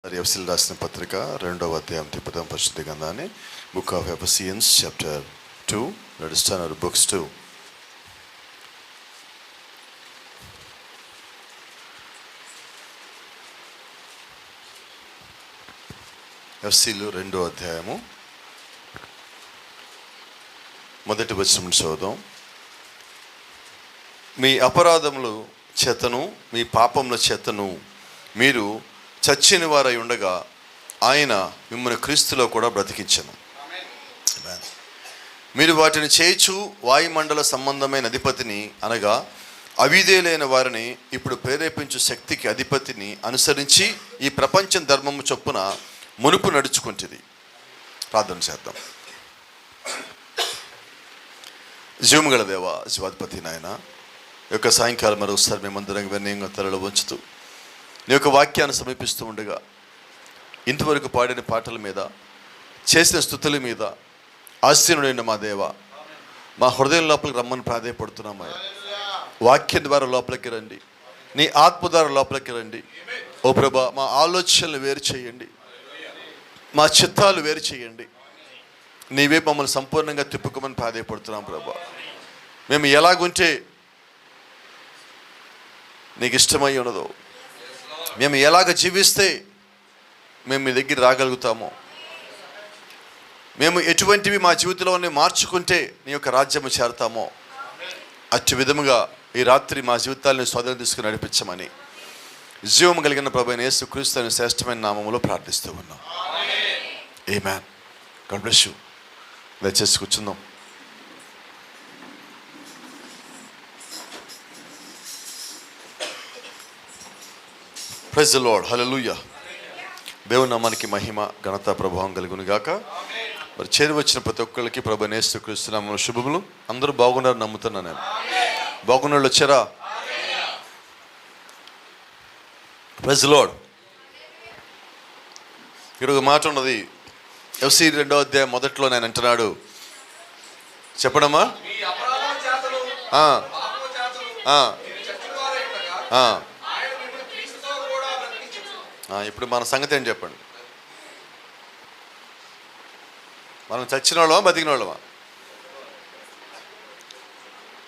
ఎఫెసీయులకు రాసిన పత్రిక 2వ అధ్యాయం తిప్పుదాం పరిశుద్ధ గ్రంథాన్ని. Book of Ephesians chapter 2. Let us turn our books to ఎఫెసీయులు 2వ అధ్యాయము మొదటి వచనం చదువుదాం. మీ అపరాధముల చేతను మీ పాపముల చేతను మీరు చచ్చిన వారై ఉండగా ఆయన మిమ్మల్ని క్రీస్తులో కూడా బ్రతికించెను. మీరు వాటిని చేయుచు వాయుమండల సంబంధమైన అధిపతిని అనగా అవిధేయులైన వారిని ఇప్పుడు ప్రేరేపించు శక్తికి అధిపతిని అనుసరించి ఈ ప్రపంచం ధర్మము చొప్పున మునుపు నడుచుకుంటుంది. ప్రార్థన చేద్దాం. జీవము గల దేవా, జీవాధిపతి నాయన, ఈ యొక్క సాయంకాలం మరొకసారి మేమందరం వినయంగా తలలో వంచుతూ నీ యొక్క వాక్యాన్ని సమీపిస్తూ ఉండగా ఇంతవరకు పాడిన పాటల మీద, చేసిన స్తుతుల మీద ఆశీనుడైన మా దేవ, మా హృదయం లోపలికి రమ్మని ప్రాధేయపడుతున్నామయ్యా. వాక్యం ద్వారా లోపలికి రండి, నీ ఆత్మ ద్వారా లోపలికి రండి. ఓ ప్రభా, మా ఆలోచనలు వేరు చేయండి, మా చిత్తాలు వేరు చేయండి. నీవే మమ్మల్ని సంపూర్ణంగా తిప్పుకోమని ప్రాధేయపడుతున్నాం ప్రభా. మేము ఎలాగుంటే నీకు ఇష్టమై ఉన్నదో, మేము ఎలాగ జీవిస్తే మేము మీ దగ్గర రాగలుగుతామో, మేము ఎటువంటివి మా జీవితంలోనే మార్చుకుంటే నీ యొక్క రాజ్యము చేరతామో, అట్టి విధముగా ఈ రాత్రి మా జీవితాలను స్వాధీనం తీసుకుని నడిపించమని జీవము కలిగిన ప్రభువైన యేసుక్రీస్తు అనే శ్రేష్టమైన నామములో ప్రార్థిస్తూ ఉన్నాం. ఆమేన్. God bless you. దయచేసి కూర్చుందాం. Praise the lord. హల్లెలూయా. దేవుని నామానికి మహిమ, ఘనత, ప్రభావం కలుగును గాక. మరి చేరి వచ్చిన ప్రతి ఒక్కరికి ప్రభువైన యేసుక్రీస్తు నామములో శుభములు. అందరూ బాగున్నారని నమ్ముతున్నాను నేను. బాగున్న వాళ్ళు వచ్చారా? Praise the lord. ఇక్కడ ఒక మాట ఉన్నది. ఎఫెసీయులు 2వ అధ్యాయం మొదట్లో నేను అంటున్నాడు, చెప్పడమ్మా. ఇప్పుడు మన సంగతి ఏం చెప్పండి. మనం చచ్చిన వాళ్ళమా బతికిన వాళ్ళమా?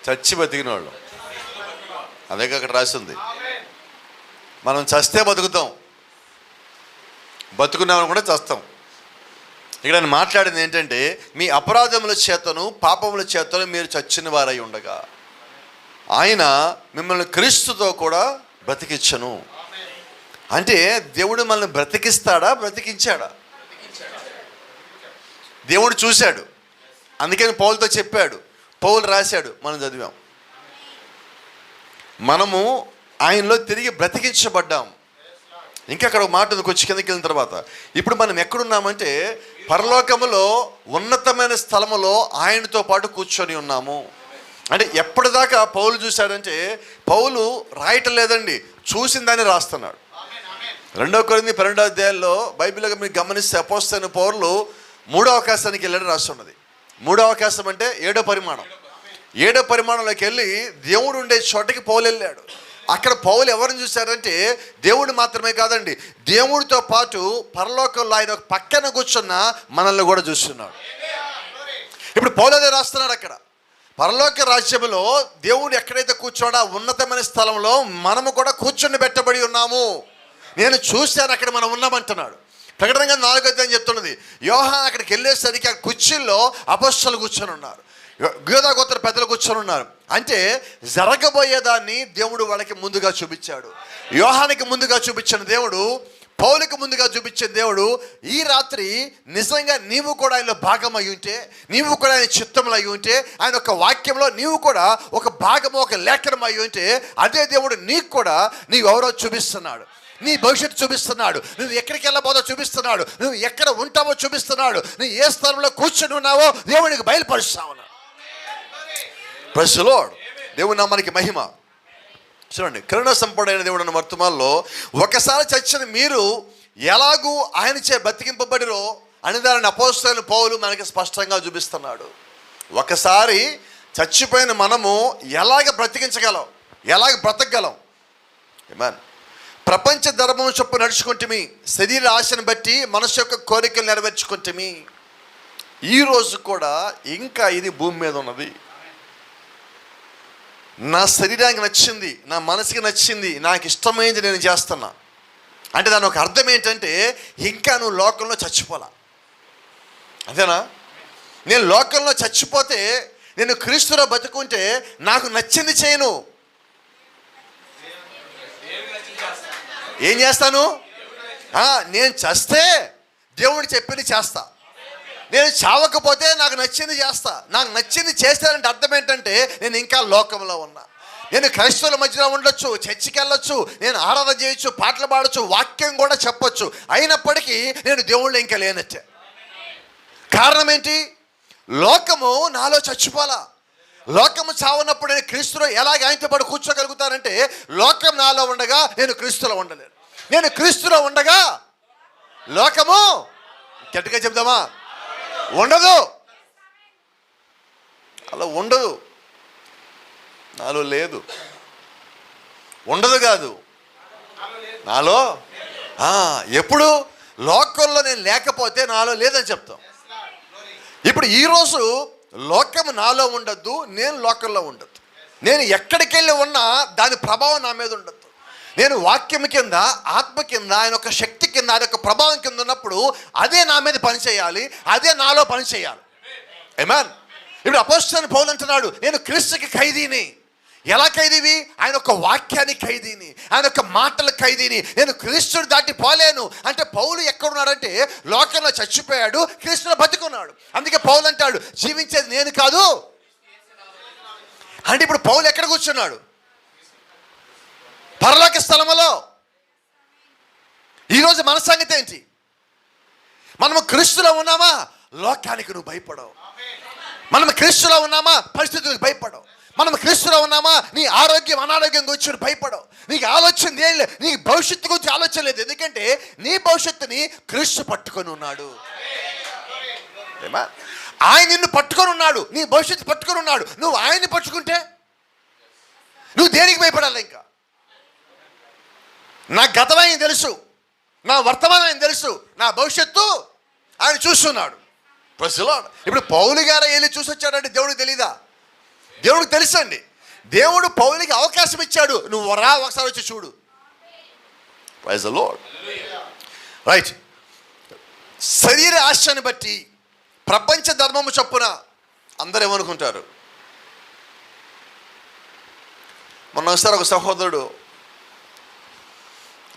చచ్చి బతికిన వాళ్ళం. అదే అక్కడ రాసింది. మనం చస్తే బతుకుతాం, బతుకున్నామని కూడా చస్తాం. ఇక్కడ నేను మాట్లాడింది ఏంటంటే, మీ అపరాధముల చేతను పాపముల చేతను మీరు చచ్చిన వారై ఉండగా ఆయన మిమ్మల్ని క్రీస్తుతో కూడా బ్రతికించను. అంటే దేవుడు మనల్ని బ్రతికిస్తాడా, బ్రతికించాడా? దేవుడు చూశాడు, అందుకని పౌలుతో చెప్పాడు, పౌలు రాశాడు, మనం చదివాం. మనము ఆయనలో తిరిగి బ్రతికించబడ్డాం. ఇంకా అక్కడ ఒక మాట ఉంది, కొంచెం కిందకి వెళ్ళిన తర్వాత. ఇప్పుడు మనం ఎక్కడున్నామంటే పరలోకములో ఉన్నతమైన స్థలములో ఆయనతో పాటు కూర్చొని ఉన్నాము. అంటే ఎప్పటిదాకా పౌలు చూశాడంటే, పౌలు రాయటం లేదండి, చూసిన దాన్ని రాస్తున్నాడు. 2 కొరింథీ 12వ అధ్యాయంలో బైబిల్గా మీరు గమనిస్తే అపోస్తలుడైన పౌలు 3వ ఆకాశానికి వెళ్ళడం రాస్తున్నది. 3వ ఆకాశం అంటే 7వ పరిమాణం. 7వ పరిమాణంలోకి వెళ్ళి దేవుడు ఉండే చోటకి పౌలు వెళ్ళాడు. అక్కడ పౌలు ఎవరిని చూశారంటే, దేవుడు మాత్రమే కాదండి, దేవుడితో పాటు పరలోకంలో ఆయన ఒక పక్కన కూర్చున్న మనల్ని కూడా చూస్తున్నాడు. ఇప్పుడు పౌలు అదే రాస్తున్నాడు. అక్కడ పరలోక రాజ్యంలో దేవుడు ఎక్కడైతే కూర్చోడా ఉన్నతమైన స్థలంలో మనము కూడా కూర్చొని పెట్టబడి ఉన్నాము. నేను చూశాను, అక్కడ మనం ఉన్నామంటున్నాడు. ప్రకటన గ్రంథం 4వ అధ్యాయం చెప్తున్నది, యోహాను అక్కడికి వెళ్ళేసరికి ఆ కుర్చీల్లో అపొస్తలులు కూర్చొని ఉన్నారు, యూదా గోత్ర పెద్దలు కూర్చొని ఉన్నారు. అంటే జరగబోయేదాన్ని దేవుడు వాళ్ళకి ముందుగా చూపించాడు. యోహానికి ముందుగా చూపించిన దేవుడు పౌలుకి ముందుగా చూపించిన దేవుడు ఈ రాత్రి నిజంగా నీవు కూడా ఆయనలో భాగం అయి ఉంటే, నీవు కూడా ఆయన చిత్తంలో అయి ఉంటే, ఆయన ఒక వాక్యంలో నీవు కూడా ఒక భాగము, ఒక లేఖనం అయి ఉంటే, అదే దేవుడు నీకు కూడా నీవు ఎవరో చూపిస్తున్నాడు, నీ భవిష్యత్తు చూపిస్తున్నాడు, నువ్వు ఎక్కడికి వెళ్ళబోదో చూపిస్తున్నాడు, నువ్వు ఎక్కడ ఉంటావో చూపిస్తున్నాడు, నువ్వు ఏ స్థలంలో కూర్చొని ఉన్నావో దేవునికి బయలుపరుస్తా ఉన్నాడు. Praise the lord. దేవుని నామానికి మహిమ. చూడండి, కరుణ సంపూర్ణమైన దేవుడు అన్న వర్తమానంలో ఒకసారి చచ్చిన మీరు ఎలాగూ ఆయన చే బ్రతికింపబడిరో అని దానిని అపోస్తలుడైన పౌలు మనకి స్పష్టంగా చూపిస్తున్నాడు. ఒకసారి చచ్చిపోయిన మనము ఎలాగ బ్రతికించగలం, ఎలాగ బ్రతకగలం. ఆమేన్. ప్రపంచ ధర్మం చొప్పు నడుచుకుంటమి, శరీర ఆశను బట్టి మనసు యొక్క కోరికలు నెరవేర్చుకుంటమి. ఈరోజు కూడా ఇంకా ఇది భూమి మీద ఉన్నది. నా శరీరానికి నచ్చింది, నా మనసుకి నచ్చింది, నాకు ఇష్టమైంది నేను చేస్తున్నా అంటే దాని ఒక అర్థం ఏంటంటే ఇంకా నువ్వు లోకంలో చచ్చిపోలా. అదేనా? నేను లోకంలో చచ్చిపోతే, నేను క్రీస్తులో బతుకుంటే నాకు నచ్చింది చేయను. ఏం చేస్తాను? నేను చస్తే దేవుడు చెప్పింది చేస్తా. నేను చావకపోతే నాకు నచ్చింది చేస్తా. నాకు నచ్చింది చేస్తానంటే అర్థం ఏంటంటే నేను ఇంకా లోకంలో ఉన్నా. నేను క్రైస్తవుల మధ్యలో ఉండొచ్చు, చర్చికి వెళ్ళొచ్చు, నేను ఆరాధన చేయొచ్చు, పాటలు పాడొచ్చు, వాక్యం కూడా చెప్పొచ్చు, అయినప్పటికీ నేను దేవుళ్ళు ఇంకా లేనట్టే. కారణం ఏంటి? లోకము నాలో చచ్చిపోలా. లోకము చావన్నప్పుడు నేను క్రీస్తులో ఎలాగ ఆయనతో పాటు కూర్చోగలుగుతానంటే లోకం నాలో ఉండగా నేను క్రీస్తులో ఉండలేను. నేను క్రీస్తులో ఉండగా లోకము గట్టిగా చెప్దామా ఉండదు. అలా ఉండదు, నాలో లేదు. ఉండదు కాదు, నాలో ఎప్పుడు లోకంలో నేను లేకపోతే నాలో లేదని చెప్తాం. ఇప్పుడు ఈరోజు లోకం నాలో ఉండద్దు, నేను లోకంలో ఉండద్దు. నేను ఎక్కడికి వెళ్ళి ఉన్నా దాని ప్రభావం నా మీద ఉండద్దు. నేను వాక్యం కింద, ఆత్మ కింద, ఆయన ఒక శక్తి కింద, ఆయన ఒక ప్రభావం కింద ఉన్నప్పుడు అదే నా మీద పనిచేయాలి, అదే నాలో పనిచేయాలి. ఆమేన్. ఇప్పుడు అపోస్తలుడైన పౌలు అంటున్నాడు, నేను క్రీస్తుకి ఖైదీని. ఎలా ఖైదీవి? ఆయన ఒక వాక్యాన్ని ఖైదీని, ఆయన ఒక మాటల ఖైదీని. నేను క్రీస్తుని దాటి పోలేను అంటే పౌలు ఎక్కడున్నాడంటే లోకంలో చచ్చిపోయాడు, క్రీస్తులో బతుకున్నాడు. అందుకే పౌలు అంటాడు, జీవించేది నేను కాదు అంటే. ఇప్పుడు పౌలు ఎక్కడ కూర్చున్నాడు? పరలోక స్థలములో. ఈరోజు మన సంగతి ఏంటి? మనము క్రీస్తులో ఉన్నామా? లోకానికి నువ్వు భయపడవు. మనం క్రీస్తులో ఉన్నామా? పరిస్థితులకు భయపడవు. మనం క్రీస్తులో ఉన్నామా? నీ ఆరోగ్యం అనారోగ్యం గురించి భయపడవు. నీకు ఆలోచన ఏం లేదు, నీకు భవిష్యత్తు గురించి ఆలోచన లేదు. ఎందుకంటే నీ భవిష్యత్తుని క్రీస్తు పట్టుకొని ఉన్నాడు. ఆయన నిన్ను పట్టుకొని ఉన్నాడు, నీ భవిష్యత్తు పట్టుకొని ఉన్నాడు. నువ్వు ఆయన్ని పట్టుకుంటే నువ్వు దేనికి భయపడాలి? ఇంకా నా గతం ఆయన తెలుసు, నా వర్తమానం ఆయన తెలుసు, నా భవిష్యత్తు ఆయన చూస్తున్నాడు. ఇప్పుడు పౌలు గారు వెళ్ళి చూసి వచ్చాడంటే దేవుడికి తెలీదా? దేవుడికి తెలుసండి. దేవుడు పౌలుకి అవకాశం ఇచ్చాడు, నువ్వు రా ఒకసారి వచ్చి చూడు. Praise the lord. రైట్. శరీర ఆశని బట్టి ప్రపంచ ధర్మము చొప్పున అందరూ ఏమనుకుంటారు? మొన్న ఒకసారి ఒక సహోదరుడు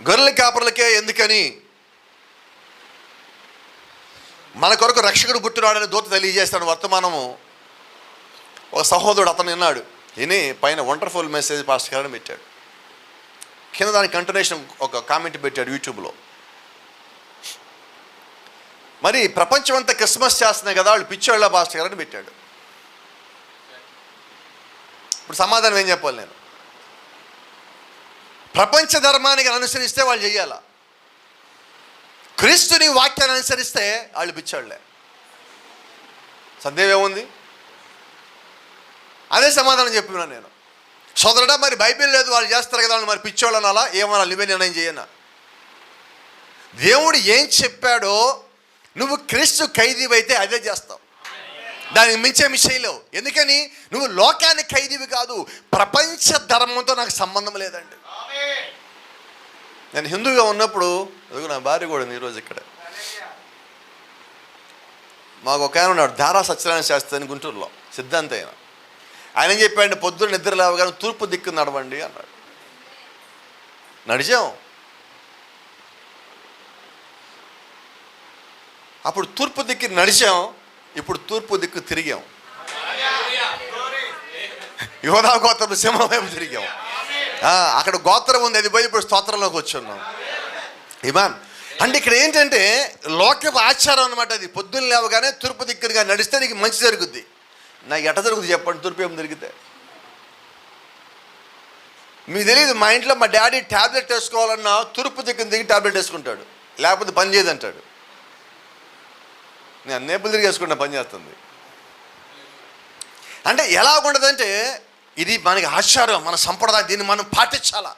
గొర్రెల కాపర్లకే ఎందుకని మన కొరకు రక్షకుడు పుట్టినాడని దూత తెలియజేస్తాడు వర్తమానము. ఒక సహోదరుడు అతను విన్నాడు, విని పైన వండర్ఫుల్ మెసేజ్ పాస్టర్ గారు పెట్టాడు. కింద దానికి కంటిన్యూషన్ ఒక కామెంట్ పెట్టాడు యూట్యూబ్లో. మరి ప్రపంచం అంతా క్రిస్మస్ చేస్తున్నాయి కదా, వాళ్ళు పిచ్చోళ్ళ పాస్టర్ గారు అని పెట్టాడు. ఇప్పుడు సమాధానం ఏం చెప్పాలి నేను? ప్రపంచ ధర్మానికి అనుసరిస్తే వాళ్ళు చెయ్యాలా, క్రీస్తుని వాక్యాన్ని అనుసరిస్తే వాళ్ళు పిచ్చోళ్ళే. సందేహం ఏముంది? అదే సమాధానం చెప్పినా నేను. సోదరుడా, మరి బైబిల్ లేదు, వాళ్ళు చేస్తారు కదా, వాళ్ళు మరి పిచ్చోళ్ళు అనాలా? ఏమన్నా నువ్వే నిర్ణయం చేయనా? దేవుడు ఏం చెప్పాడో నువ్వు క్రీస్తు ఖైదీవి అయితే అదే చేస్తావు, దానికి మించే విషయంలో. ఎందుకని? నువ్వు లోకానికి ఖైదీవి కాదు, ప్రపంచ ధర్మంతో నాకు సంబంధం లేదండి. నేను హిందూగా ఉన్నప్పుడు, నా భార్య కూడా ఈరోజు ఇక్కడ, మాకు ఒక ఆయన ఉన్నాడు, దారా సత్యనారాయణ శాస్త్రి అని గుంటూరులో, సిద్ధాంత ఆయన. ఆయన ఏం చెప్పాడు, పొద్దున్న నిద్ర లేవగానే తూర్పు దిక్కు నడవండి అన్నాడు. నడిచాం. అప్పుడు తూర్పు దిక్కు నడిచాం, ఇప్పుడు తూర్పు దిక్కు తిరిగాం. యోధా గోత్రం సింహం వైపు తిరిగాం. అక్కడ గోత్రం ఉంది, అది పోయి ఇప్పుడు స్తోత్రంలోకి వచ్చున్నాం. ఇమాన్ అంటే ఇక్కడ ఏంటంటే లోకపు ఆచారం అనమాట. అది పొద్దున్న లేవగానే తూర్పు దిక్కుగా నడిస్తే నీకు మంచి జరుగుద్ది. నాకు ఎట జరుగుతుంది చెప్పండి? తూర్పు ఏమి జరిగితే మీకు తెలియదు. మా ఇంట్లో మా డాడీ ట్యాబ్లెట్ వేసుకోవాలన్నా తూర్పు దిక్కున దిగి ట్యాబ్లెట్ వేసుకుంటాడు, లేకపోతే పని చేయదంటాడు. నేను అన్నేపులు తిరిగి వేసుకుంటా, పని చేస్తుంది. అంటే ఎలా ఉండదంటే ఇది మనకి ఆచారం, మన సంప్రదాయం, దీన్ని మనం పాటించాలా.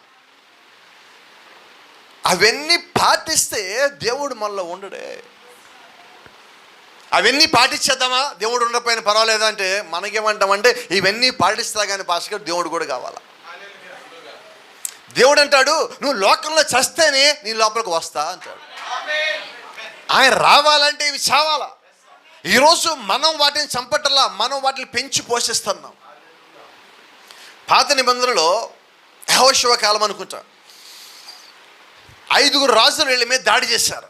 అవన్నీ పాటిస్తే దేవుడు మనలో ఉండడే. అవన్నీ పాటించేద్దామా, దేవుడు ఉండకపోయినా పర్వాలేదా అంటే మనకేమంటామంటే ఇవన్నీ పాటిస్తా కానీ పాస్టర్ దేవుడు కూడా కావాలా. దేవుడు అంటాడు నువ్వు లోకంలో చస్తేనే నీ లోపలికి వస్తా అంటాడు. ఆయన రావాలంటే ఇవి చావాలా. ఈరోజు మనం వాటిని చంపటల్లా, మనం వాటిని పెంచి పోషిస్తున్నాం. పాత నిబంధనలో యెహోషువ కాలం అనుకుంటా, 5 రాజులు వీళ్ళ మీద దాడి చేశారు.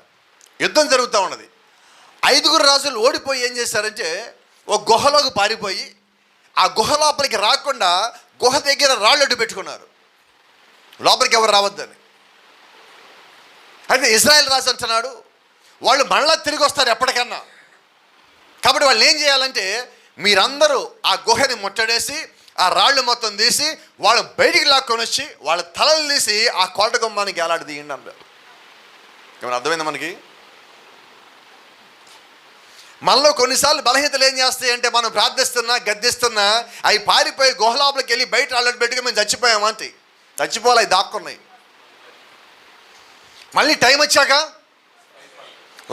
యుద్ధం జరుగుతూ ఉన్నది. 5 రాజులు ఓడిపోయి ఏం చేశారంటే ఒక గుహలోకి పారిపోయి ఆ గుహ లోపలికి రాకుండా గుహ దగ్గర రాళ్ళు అడ్డు పెట్టుకున్నారు, లోపలికి ఎవరు రావద్దని. అయితే ఇజ్రాయెల్ రాజు అంటున్నాడు వాళ్ళు మళ్ళా తిరిగి వస్తారు ఎప్పటికన్నా, కాబట్టి వాళ్ళు ఏం చేయాలంటే మీరందరూ ఆ గుహని ముట్టడేసి ఆ రాళ్ళు మొత్తం తీసి వాళ్ళు బయటికి లాక్కొని వచ్చి వాళ్ళ తలలు తీసి ఆ కోట గుమ్మానికి ఏలాడి తీయండి అన్నారు. ఏమైనా అర్థమైందా మనకి? మనలో కొన్నిసార్లు బలహీనతలు ఏం చేస్తాయి అంటే మనం ప్రార్థిస్తున్నా గద్దిస్తున్నా అవి పారిపోయి గుహలోపలికి వెళ్ళి బయట అల్లడి పెట్టుకుని మేము చచ్చిపోయామంటే చచ్చిపోవాలి, అవి దాక్కున్నాయి. మళ్ళీ టైం వచ్చాక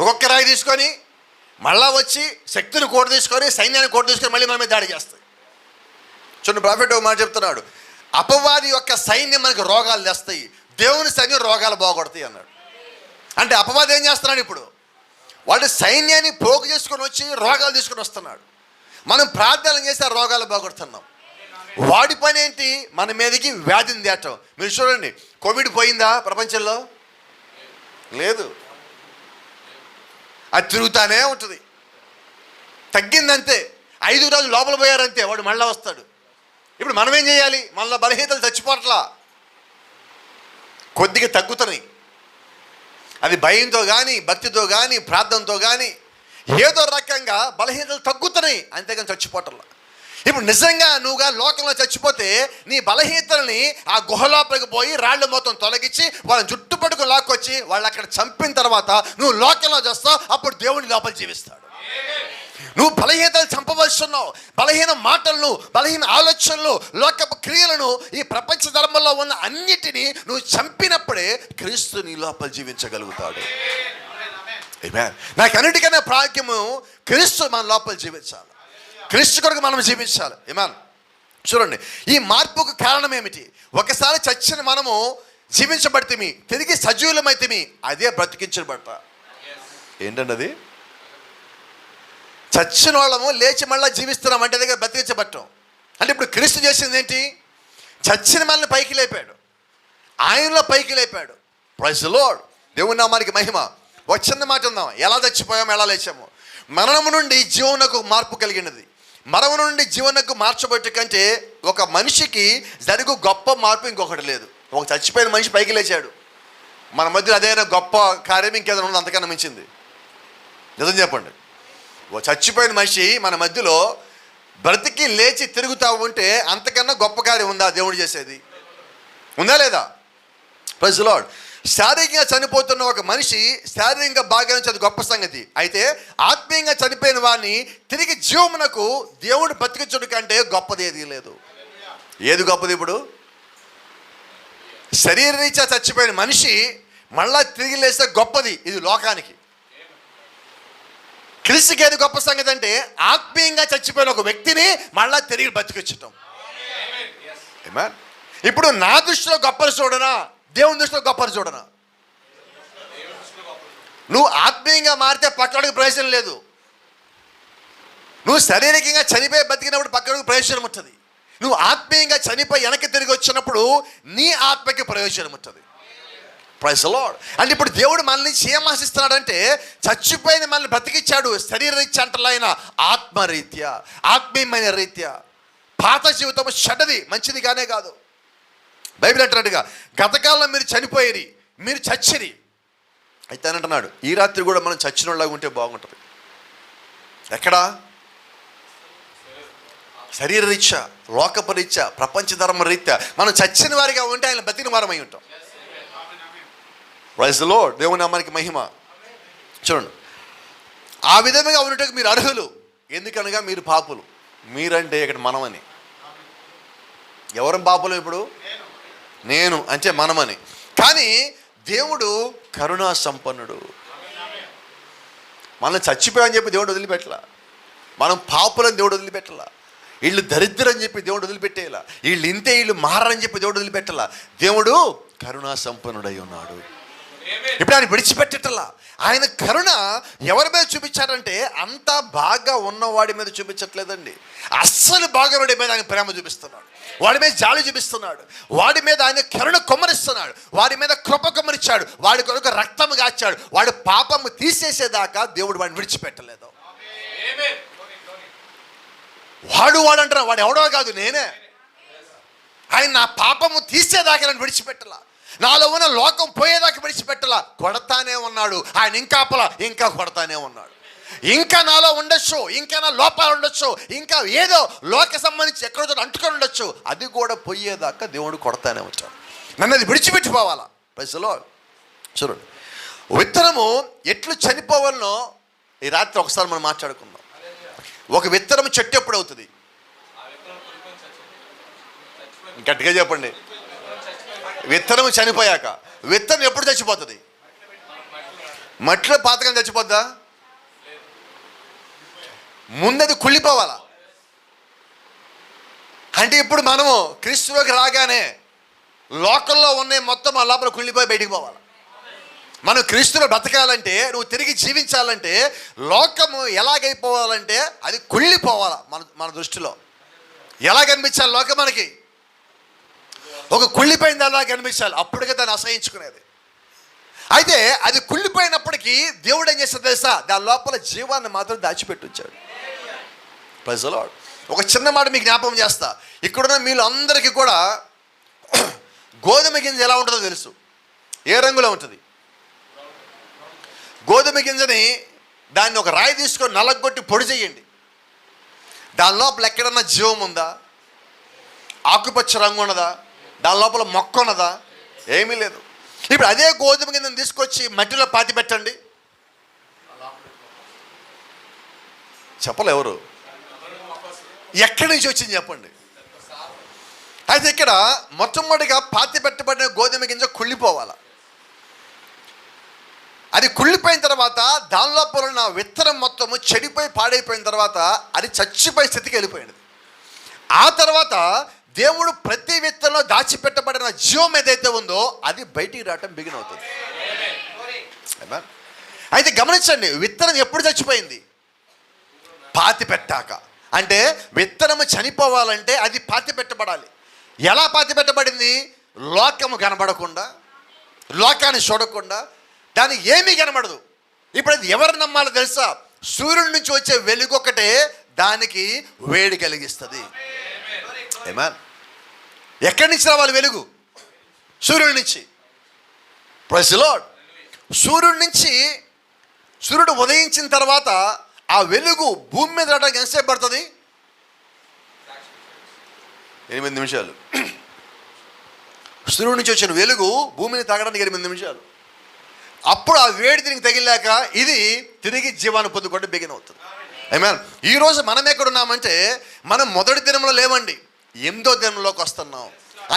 ఒక్కొక్క రాయి తీసుకొని మళ్ళా వచ్చి శక్తిని కోట తీసుకొని సైన్యాన్ని కోట తీసుకొని మళ్ళీ మన మీద దాడి చేస్తాయి. చూడండి, ప్రాఫెట్ ఒక మాట చెప్తున్నాడు, అపవాది యొక్క సైన్యం మనకు రోగాలు తెస్తాయి, దేవుని సైన్యం రోగాలు బాగొడతాయి అన్నాడు. అంటే అపవాది ఏం చేస్తున్నాడు ఇప్పుడు, వాడు సైన్యాన్ని పోగు చేసుకొని వచ్చి రోగాలు తీసుకొని వస్తున్నాడు. మనం ప్రార్థనలు చేసి ఆ రోగాలు బాగొడుతున్నాం. వాడి పని ఏంటి, మన మీదకి వ్యాధిని తేటం. మీరు చూడండి, కోవిడ్ పోయిందా ప్రపంచంలో? లేదు, అది తిరుగుతానే ఉంటుంది. తగ్గిందంతే, 5 రోజులు లోపల పోయారంతే, వాడు మళ్ళీ వస్తాడు. ఇప్పుడు మనం ఏం చేయాలి, మనలో బలహీనతలు చచ్చిపోవట్లా, కొద్దిగా తగ్గుతున్నాయి. అది భయంతో కానీ భక్తితో కానీ ప్రార్థనతో కానీ ఏదో రకంగా బలహీనతలు తగ్గుతున్నాయి, అంతేగాని చచ్చిపోవట్లా. ఇప్పుడు నిజంగా నువ్వుగా లోకంలో చచ్చిపోతే నీ బలహీనతల్ని ఆ గుహలోపలికి పోయి రాళ్ళు మొత్తం తొలగించి వాళ్ళని జుట్టు పట్టుకు లాక్కొచ్చి వాళ్ళు అక్కడ చంపిన తర్వాత నువ్వు లోకంలో చేస్తావు, అప్పుడు దేవుని లోపల జీవిస్తాడు. నువ్వు బలహీనతలు చంపవలసి ఉన్నావు, బలహీన మాటలను, బలహీన ఆలోచనలు, లోకపు క్రియలను, ఈ ప్రపంచ ధర్మంలో ఉన్న అన్నిటినీ నువ్వు చంపినప్పుడే క్రీస్తు నీ లోపల జీవించగలుగుతాడు. నాకు అన్నిటికన్నా ప్రాముఖ్యము క్రీస్తు మన లోపల జీవించాలి, క్రీస్తు కొరకు మనం జీవించాలి. ఏమాన్ చూడండి, ఈ మార్పుకు కారణం ఏమిటి? ఒకసారి చచ్చిన మనము జీవించబడితే తిరిగి సజీవులమైతే అదే బ్రతికించబడత. ఏంటండి అది? చచ్చిన వాళ్ళము లేచి మళ్ళీ జీవిస్తున్నాం అంటే దగ్గర బ్రతికించబట్టం. అంటే ఇప్పుడు క్రీస్తు చేసింది ఏంటి? చచ్చిన మనల్ని పైకి లేపాడు, ఆయనలో పైకి లేపాడు. ప్రైజ్ ది లార్డ్, దేవుని నామానికి మహిమ. ఒక చిన్న మాట ఉందాం, ఎలా చచ్చిపోయాము ఎలా లేచాము. మరణము నుండి జీవనకు మార్పు కలిగినది. మరణం నుండి జీవనకు మార్చబట్టు కంటే ఒక మనిషికి జరుగు గొప్ప మార్పు ఇంకొకటి లేదు. ఒక చచ్చిపోయిన మనిషి పైకి లేచాడు, మన మధ్యలో అదేనా గొప్ప కార్యం ఇంకేదైనా ఉంది అంతకన్నా మించింది? నిజం చెప్పండి. ఓ చచ్చిపోయిన మనిషి మన మధ్యలో బ్రతికి లేచి తిరుగుతూ ఉంటే అంతకన్నా గొప్ప కార్యం ఉందా దేవుడు చేసేది? ఉందా లేదా? Praise the lord. శారీరకంగా చనిపోతున్న ఒక మనిషి శారీరకంగా బాగా అది గొప్ప సంగతి. అయితే ఆత్మీయంగా చనిపోయిన వాడిని తిరిగి జీవమునకు దేవుడు బతికించుడు కంటే గొప్పది ఏది లేదు. ఏది గొప్పది? ఇప్పుడు శరీరరీత్యా చచ్చిపోయిన మనిషి మళ్ళా తిరిగి లేస్తే గొప్పది ఇది లోకానికి. క్రీస్తుకి ఏది గొప్ప సంగతి అంటే ఆత్మీయంగా చచ్చిపోయిన ఒక వ్యక్తిని మళ్ళా తిరిగి బతికించటం. ఇప్పుడు నా దృష్టిలో గొప్పలు చూడనా, దేవుని దృష్టిలో గొప్పలు చూడనా? నువ్వు ఆత్మీయంగా మారితే పక్కడికి ప్రయోజనం లేదు. నువ్వు శారీరకంగా చనిపోయి బతికినప్పుడు పక్కడికి ప్రయోజనం ఉంటుంది. నువ్వు ఆత్మీయంగా చనిపోయి వెనక్కి తిరిగి వచ్చినప్పుడు నీ ఆత్మకి ప్రయోజనం ఉంటుంది. Praise the lord. అంటే ఇప్పుడు దేవుడు మనల్ని ఏం ఆశిస్తున్నాడంటే చచ్చిపోయిన మనల్ని బ్రతికిచ్చాడు. శరీరరీత్యా అంటలైన ఆత్మరీత్యా, ఆత్మీయమైన రీత్యా. పాత జీవితం చెడ్డది, మంచిది కానే కాదు. బైబిల్ అంటున్నట్టుగా గతకాలంలో మీరు చనిపోయేది, మీరు చచ్చిరి. అయితే అని అంటున్నాడు ఈ రాత్రి కూడా మనం చచ్చిన వాళ్ళగా ఉంటే బాగుంటుంది. ఎక్కడా? శరీరరీత్యా, లోకపరీత్యా, ప్రపంచ ధర్మ రీత్యా మనం చచ్చిన వారిగా ఉంటే ఆయన బతికిన వారమై ఉంటాం. ప్రైజ్ ది లార్డ్, దేవుని నామానికి మహిమ. చూడండి, ఆ విధంగా ఉండటకు మీరు అర్హులు. ఎందుకనగా మీరు పాపులు. మీరంటే ఇక్కడ మనమని. ఎవరం పాపులు? ఇప్పుడు నేను అంటే మనమని. కానీ దేవుడు కరుణా సంపన్నుడు. మనం చచ్చిపోయామని చెప్పి దేవుడు వదిలిపెట్టలా, మనం పాపులని దేవుడు వదిలిపెట్టలా, వీళ్ళు దరిద్రం చెప్పి దేవుడు వదిలిపెట్టేలా, వీళ్ళు ఇంతే వీళ్ళు మారని చెప్పి దేవుడు వదిలిపెట్టలా. దేవుడు కరుణా సంపన్నుడై ఉన్నాడు. ఇప్పుడు ఆయన విడిచిపెట్టట్లా. ఆయన కరుణ ఎవరి మీద చూపించాడంటే అంతా బాగా ఉన్నవాడి మీద చూపించట్లేదండి. అస్సలు బాగోవాడి మీద ఆయన ప్రేమ చూపిస్తున్నాడు, వాడి మీద జాలి చూపిస్తున్నాడు, వాడి మీద ఆయన కరుణ కొమ్మరిస్తున్నాడు, వాడి మీద కృప కొమ్మరిచ్చాడు, వాడి కొరకు రక్తం గాచాడు. వాడి పాపము తీసేసేదాకా దేవుడు వాడిని విడిచిపెట్టలేదు. వాడు అంటారా, వాడు ఎవడో కాదు, నేనే. ఆయన నా పాపము తీసేదాకా నన్ను విడిచిపెట్టలా, నాలో ఉన్న లోకం పోయేదాకా విడిచిపెట్టలా. కొడతానే ఉన్నాడు ఆయన, ఇంకా కొడతానే ఉన్నాడు. ఇంకా నాలో ఉండొచ్చు, ఇంకా నా లోపాలు ఉండొచ్చు, ఇంకా ఏదో లోక సంబంధించి ఎక్కడో అంటుకొని ఉండొచ్చు, అది కూడా పోయేదాకా దేవుడు కొడతానే వచ్చాడు. నన్ను అది విడిచిపెట్టిపోవాలా. ప్రజలో చూడండి, విత్తనము ఎట్లు చనిపోవాలనో ఈ రాత్రి ఒకసారి మనం మాట్లాడుకుందాం. ఒక విత్తనం చెట్టు ఎప్పుడు అవుతుంది? గట్టిగా చెప్పండి. విత్తనం చనిపోయాక. విత్తనం ఎప్పుడు చచ్చిపోతుంది? మట్టిలో పాతకం చచ్చిపోద్దా? ముందది కుళ్ళిపోవాలా. అంటే ఇప్పుడు మనము క్రీస్తులోకి రాగానే లోకంలో ఉన్న మొత్తం ఆ లోపల కుళ్ళిపోయి బయటికి పోవాలి. మనం క్రీస్తులో బ్రతకాలంటే, నువ్వు తిరిగి జీవించాలంటే లోకము ఎలాగైపోవాలంటే అది కుళ్ళిపోవాలా. మన దృష్టిలో ఎలా కనిపించాలి లోకం? మనకి ఒక కుళ్ళిపోయింది అలా కనిపించాలి, అప్పటికే దాన్ని అసహించుకునేది. అయితే అది కుళ్ళిపోయినప్పటికీ దేవుడు ఏం చేస్తాడు తెలుసా? దాని లోపల జీవాన్ని మాత్రం దాచిపెట్టించాడు. Praise the lord. ఒక చిన్న మాట మీకు జ్ఞాపకం చేస్తా. ఇక్కడున్న మీలో అందరికీ కూడా గోధుమ గింజ ఎలా ఉంటుందో తెలుసు. ఏ రంగులో ఉంటుంది? గోధుమ గింజని దాన్ని ఒక రాయి తీసుకొని నలగొట్టి పొడి చేయండి. దాని లోపల ఎక్కడన్నా జీవం ఉందా? ఆకుపచ్చ రంగు ఉన్నదా? దాని లోపల మొక్క ఉన్నదా? ఏమీ లేదు. ఇప్పుడు అదే గోధుమ గింజను తీసుకొచ్చి మట్టిలో పాతి పెట్టండి, చెప్పలే ఎవరు? ఎక్కడి నుంచి వచ్చింది చెప్పండి. అయితే ఇక్కడ మొట్టమొదటిగా పాతి పెట్టబడిన గోధుమ గింజ కుళ్ళిపోవాలి. అది కుళ్ళిపోయిన తర్వాత దాని లోపల ఉన్న విత్తనం మొత్తము చెడిపోయి పాడైపోయిన తర్వాత అది చచ్చిపోయే స్థితికి వెళ్ళిపోయింది. ఆ తర్వాత దేవుడు ప్రతి విత్తనంలో దాచిపెట్టబడిన జీవం ఏదైతే ఉందో అది బయటికి రావటం బిగిన్ అవుతుంది. అయితే గమనించండి, విత్తనం ఎప్పుడు చచ్చిపోయింది? పాతి పెట్టాక. అంటే విత్తనము చనిపోవాలంటే అది పాతి పెట్టబడాలి. ఎలా పాతి పెట్టబడింది? లోకము కనబడకుండా, లోకాన్ని చూడకుండా, దానికి ఏమీ కనబడదు. ఇప్పుడు అది ఎవరు నమ్మాలో తెలుసా? సూర్యుడి నుంచి వచ్చే వెలుగు ఒకటే దానికి వేడి కలిగిస్తుంది. ఆమేన్. ఎక్కడి నుంచి రావాలి వెలుగు? సూర్యుడి నుంచి. Praise the lord. సూర్యుడి నుంచి, సూర్యుడు ఉదయించిన తర్వాత ఆ వెలుగు భూమి మీద రావడానికి ఎంతసేపు పడుతుంది? 8 నిమిషాలు. సూర్యుడి నుంచి వచ్చిన వెలుగు భూమిని తాగడానికి 8 నిమిషాలు. అప్పుడు ఆ వేడి దీనికి తగిలాక ఇది తిరిగి జీవాన్ని పొందుకుంటే బిగిన్ అవుతుంది. ఆమేన్. ఈరోజు మనం ఎక్కడున్నామంటే మనం మొదటి దినంలో లేవండి, 8వ దినంలోకి వస్తున్నాం.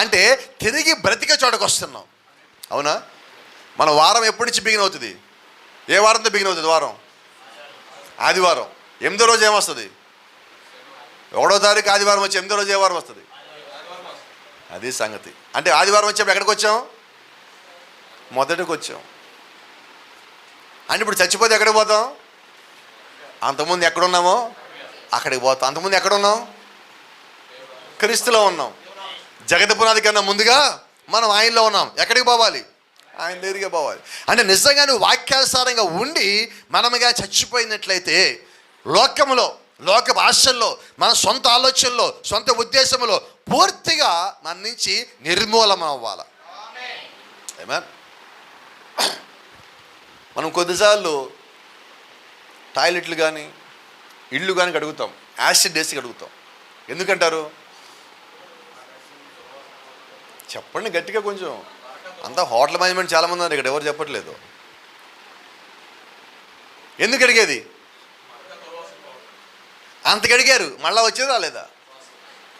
అంటే తిరిగి బ్రతికే చోటకు వస్తున్నాం. అవునా? మన వారం ఎప్పటి నుంచి బిగిన్ అవుతుంది? ఏ వారంతో బిగిన్ అవుతుంది? వారం ఆదివారం. 8వ రోజు ఏమొస్తుంది? 1వ తారీఖు ఆదివారం వచ్చి 8వ రోజు ఏ వారం వస్తుంది? అది సంగతి. అంటే ఆదివారం వచ్చేప్పుడు ఎక్కడికి వచ్చాం? మొదటికి వచ్చాం. అంటే ఇప్పుడు చచ్చిపోతే ఎక్కడికి పోతాం? అంతకుముందు ఎక్కడున్నామో అక్కడికి పోతాం. అంతకుముందు ఎక్కడున్నాం? క్రీస్తులో ఉన్నాం. జగత పునాది కన్నా ముందుగా మనం ఆయనలో ఉన్నాం. ఎక్కడికి పోవాలి? ఆయన దగ్గరికి పోవాలి. అంటే నిజంగా నువ్వు వాక్యానుసారంగా ఉండి మనముగా చచ్చిపోయినట్లయితే లోకములో, లోక ఆశల్లో, మన సొంత ఆలోచనలో, సొంత ఉద్దేశంలో పూర్తిగా మన నుంచి నిర్మూలన అవ్వాలి. ఆమేన్. మనం కొద్దిసార్లు టాయిలెట్లు కానీ ఇళ్ళు కానీ కడుగుతాం, యాసిడ్ వేసి కడుగుతాం. ఎందుకంటారు? చెప్పండి గట్టిగా కొంచెం. అంతా హోటల్ మేనేజ్మెంట్ చాలామంది ఉన్నారు ఇక్కడ, ఎవరు చెప్పట్లేదు. ఎందుకు అడిగేది? అంతకు అడిగారు, మళ్ళీ వచ్చేది రాలేదా?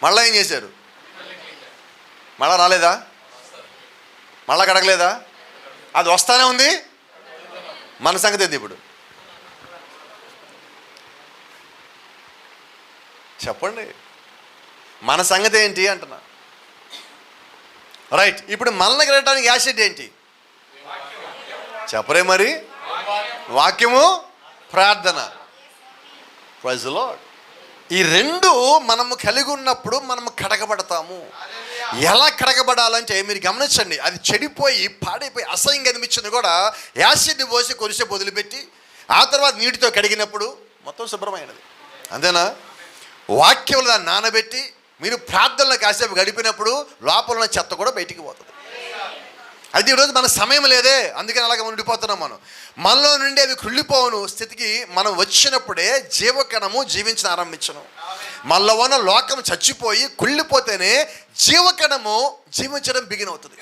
మళ్ళీ ఏం చేశారు? మళ్ళా రాలేదా? మళ్ళా కడగలేదా? అది వస్తానే ఉంది. మన సంగతి ఏంది ఇప్పుడు చెప్పండి? మన సంగతి ఏంటి అంటున్నా. రైట్, ఇప్పుడు మనల్ని కలగడానికి యాసిడ్ ఏంటి చెప్పరే మరి? వాక్యము, ప్రార్థన. Praise the lord. ఈ రెండు మనము కలిగి ఉన్నప్పుడు మనము కడగబడతాము. ఎలా కడగబడాలంటే మీరు గమనించండి, అది చెడిపోయి పాడైపోయి అసహ్యంగా అనిపించింది కూడా యాసిడ్ పోసి కొద్దిసేపు వదిలిపెట్టి ఆ తర్వాత నీటితో కడిగినప్పుడు మొత్తం శుభ్రమైనది. అంతేనా? వాక్యంలో దాన్ని నానబెట్టి మీరు ప్రార్థనలో కాసేపు గడిపినప్పుడు లోపల ఉన్న చెత్త కూడా బయటికి పోతుంది. అయితే ఈరోజు మన సమయం లేదే, అందుకని అలాగే ఉండిపోతున్నాం. మనలో నుండి అవి కుళ్ళిపోవను స్థితికి మనం వచ్చినప్పుడే జీవకణము జీవించడం ఆరంభించను. మనలో ఉన్న లోకం చచ్చిపోయి కుళ్ళిపోతేనే జీవకణము జీవించడం బిగిన్ అవుతుంది.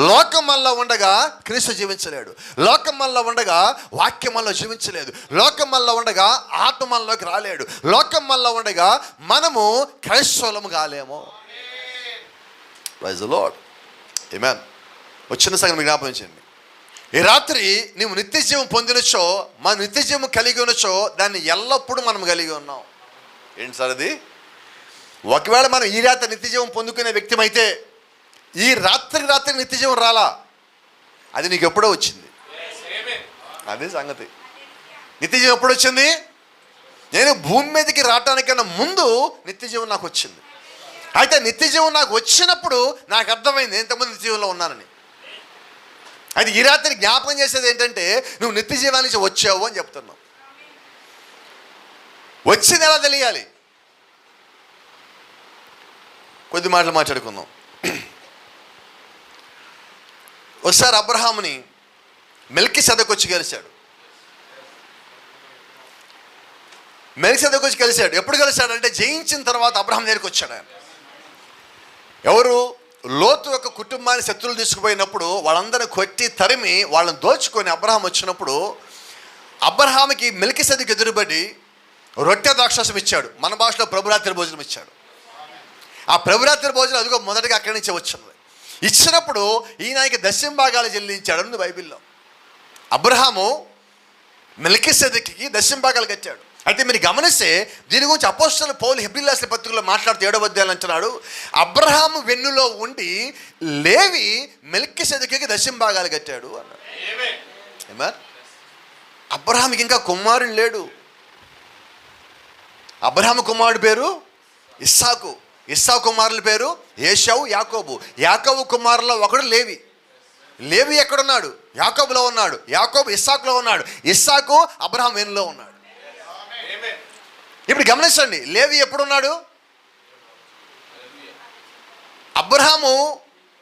లోకం మనలో ఉండగా క్రీస్తు జీవించలేడు. లోకం మనలో ఉండగా వాక్యం మనలో జీవించలేదు. లోకం మనలో ఉండగా ఆత్మ మనలోకి రాలేడు. లోకం మనలో ఉండగా మనము క్రైస్తవులము కాలేము. Praise the lord. ఆమేన్. వచ్చిన సంగతి మీకు జ్ఞాపకించండి. ఈ రాత్రి నీవు నిత్య జీవం పొందినచో, మన నిత్య జీవం కలిగి ఉన్నచో దాన్ని ఎల్లప్పుడూ మనం కలిగి ఉన్నాం. ఏంటి సార్ అది? ఒకవేళ మనం ఈ రాత్రి నిత్య జీవం పొందుకునే వ్యక్తి అయితే ఈ రాత్రి నిత్య జీవం రాలా, అది నీకు ఎప్పుడో వచ్చింది. అదే సంగతి. నిత్య జీవం ఎప్పుడు వచ్చింది? నేను భూమి మీదకి రావటానికన్నా ముందు నిత్య జీవం నాకు వచ్చింది. అయితే నిత్య జీవం నాకు వచ్చినప్పుడు నాకు అర్థమైంది ఎంతమంది నిత్య జీవంలో ఉన్నానని. అయితే ఈ రాత్రి జ్ఞాపకం చేసేది ఏంటంటే నువ్వు నిత్య జీవానికి వచ్చావు అని చెప్తున్నావు. వచ్చింది ఎలా తెలియాలి? కొద్ది మాటలు మాట్లాడుకుందాం. ఒకసారి అబ్రహాముని మెల్కీసెదెకు వచ్చి కలిశాడు. మెల్కీసెదెకు వచ్చి కలిశాడు. ఎప్పుడు కలిశాడంటే జయించిన తర్వాత అబ్రహాం దగ్గరికి వచ్చాడు ఆయన. ఎవరు? లోతు యొక్క కుటుంబాన్ని శత్రువులు తీసుకుపోయినప్పుడు వాళ్ళందరినీ కొట్టి తరిమి వాళ్ళని దోచుకొని అబ్రహాం వచ్చినప్పుడు అబ్రహాముకి మెల్కీసెదెకు ఎదురుబడి రొట్టె ద్రాక్షరసం ఇచ్చాడు. మన భాషలో ప్రభురాత్రి భోజనం ఇచ్చాడు. ఆ ప్రభురాత్రి భోజనం అదిగో మొదటగా అక్కడి నుంచే వచ్చింది. ఇచ్చినప్పుడు ఈయనకి దశమ భాగాలు చెల్లించాడు బైబిల్లో. అబ్రహాము మెల్కీసెదెకుకి దశమ భాగాలు కట్టాడు. అయితే మీరు గమనిస్తే దీని గురించి అపోస్తలుడు పౌలు హెబ్రీయులకు రాసిన పత్రికలో మాట్లాడుతూ 7వ అధ్యాయం అంటున్నాడు, అబ్రహాము వెన్నులో ఉండి లేవి మెల్కీసెదెకుకి దశమ భాగాలు కట్టాడు అన్నాడు. ఆమేన్. అబ్రహాముకి ఇంకా కుమారుడు లేడు. అబ్రహాము కుమారుడు పేరు ఇస్సాకు. ఇస్సాకు కుమారుల పేరు ఏశావు, యాకోబు. యాకోబు కుమారుల్లో ఒకడు లేవి. లేవి ఎక్కడున్నాడు? యాకోబులో ఉన్నాడు. యాకోబు ఇస్సాకులో ఉన్నాడు. ఇస్సాకు అబ్రహాం వెన్నులో ఉన్నాడు. ఇప్పుడు గమనించండి, లేవి ఎప్పుడున్నాడు? అబ్రహాము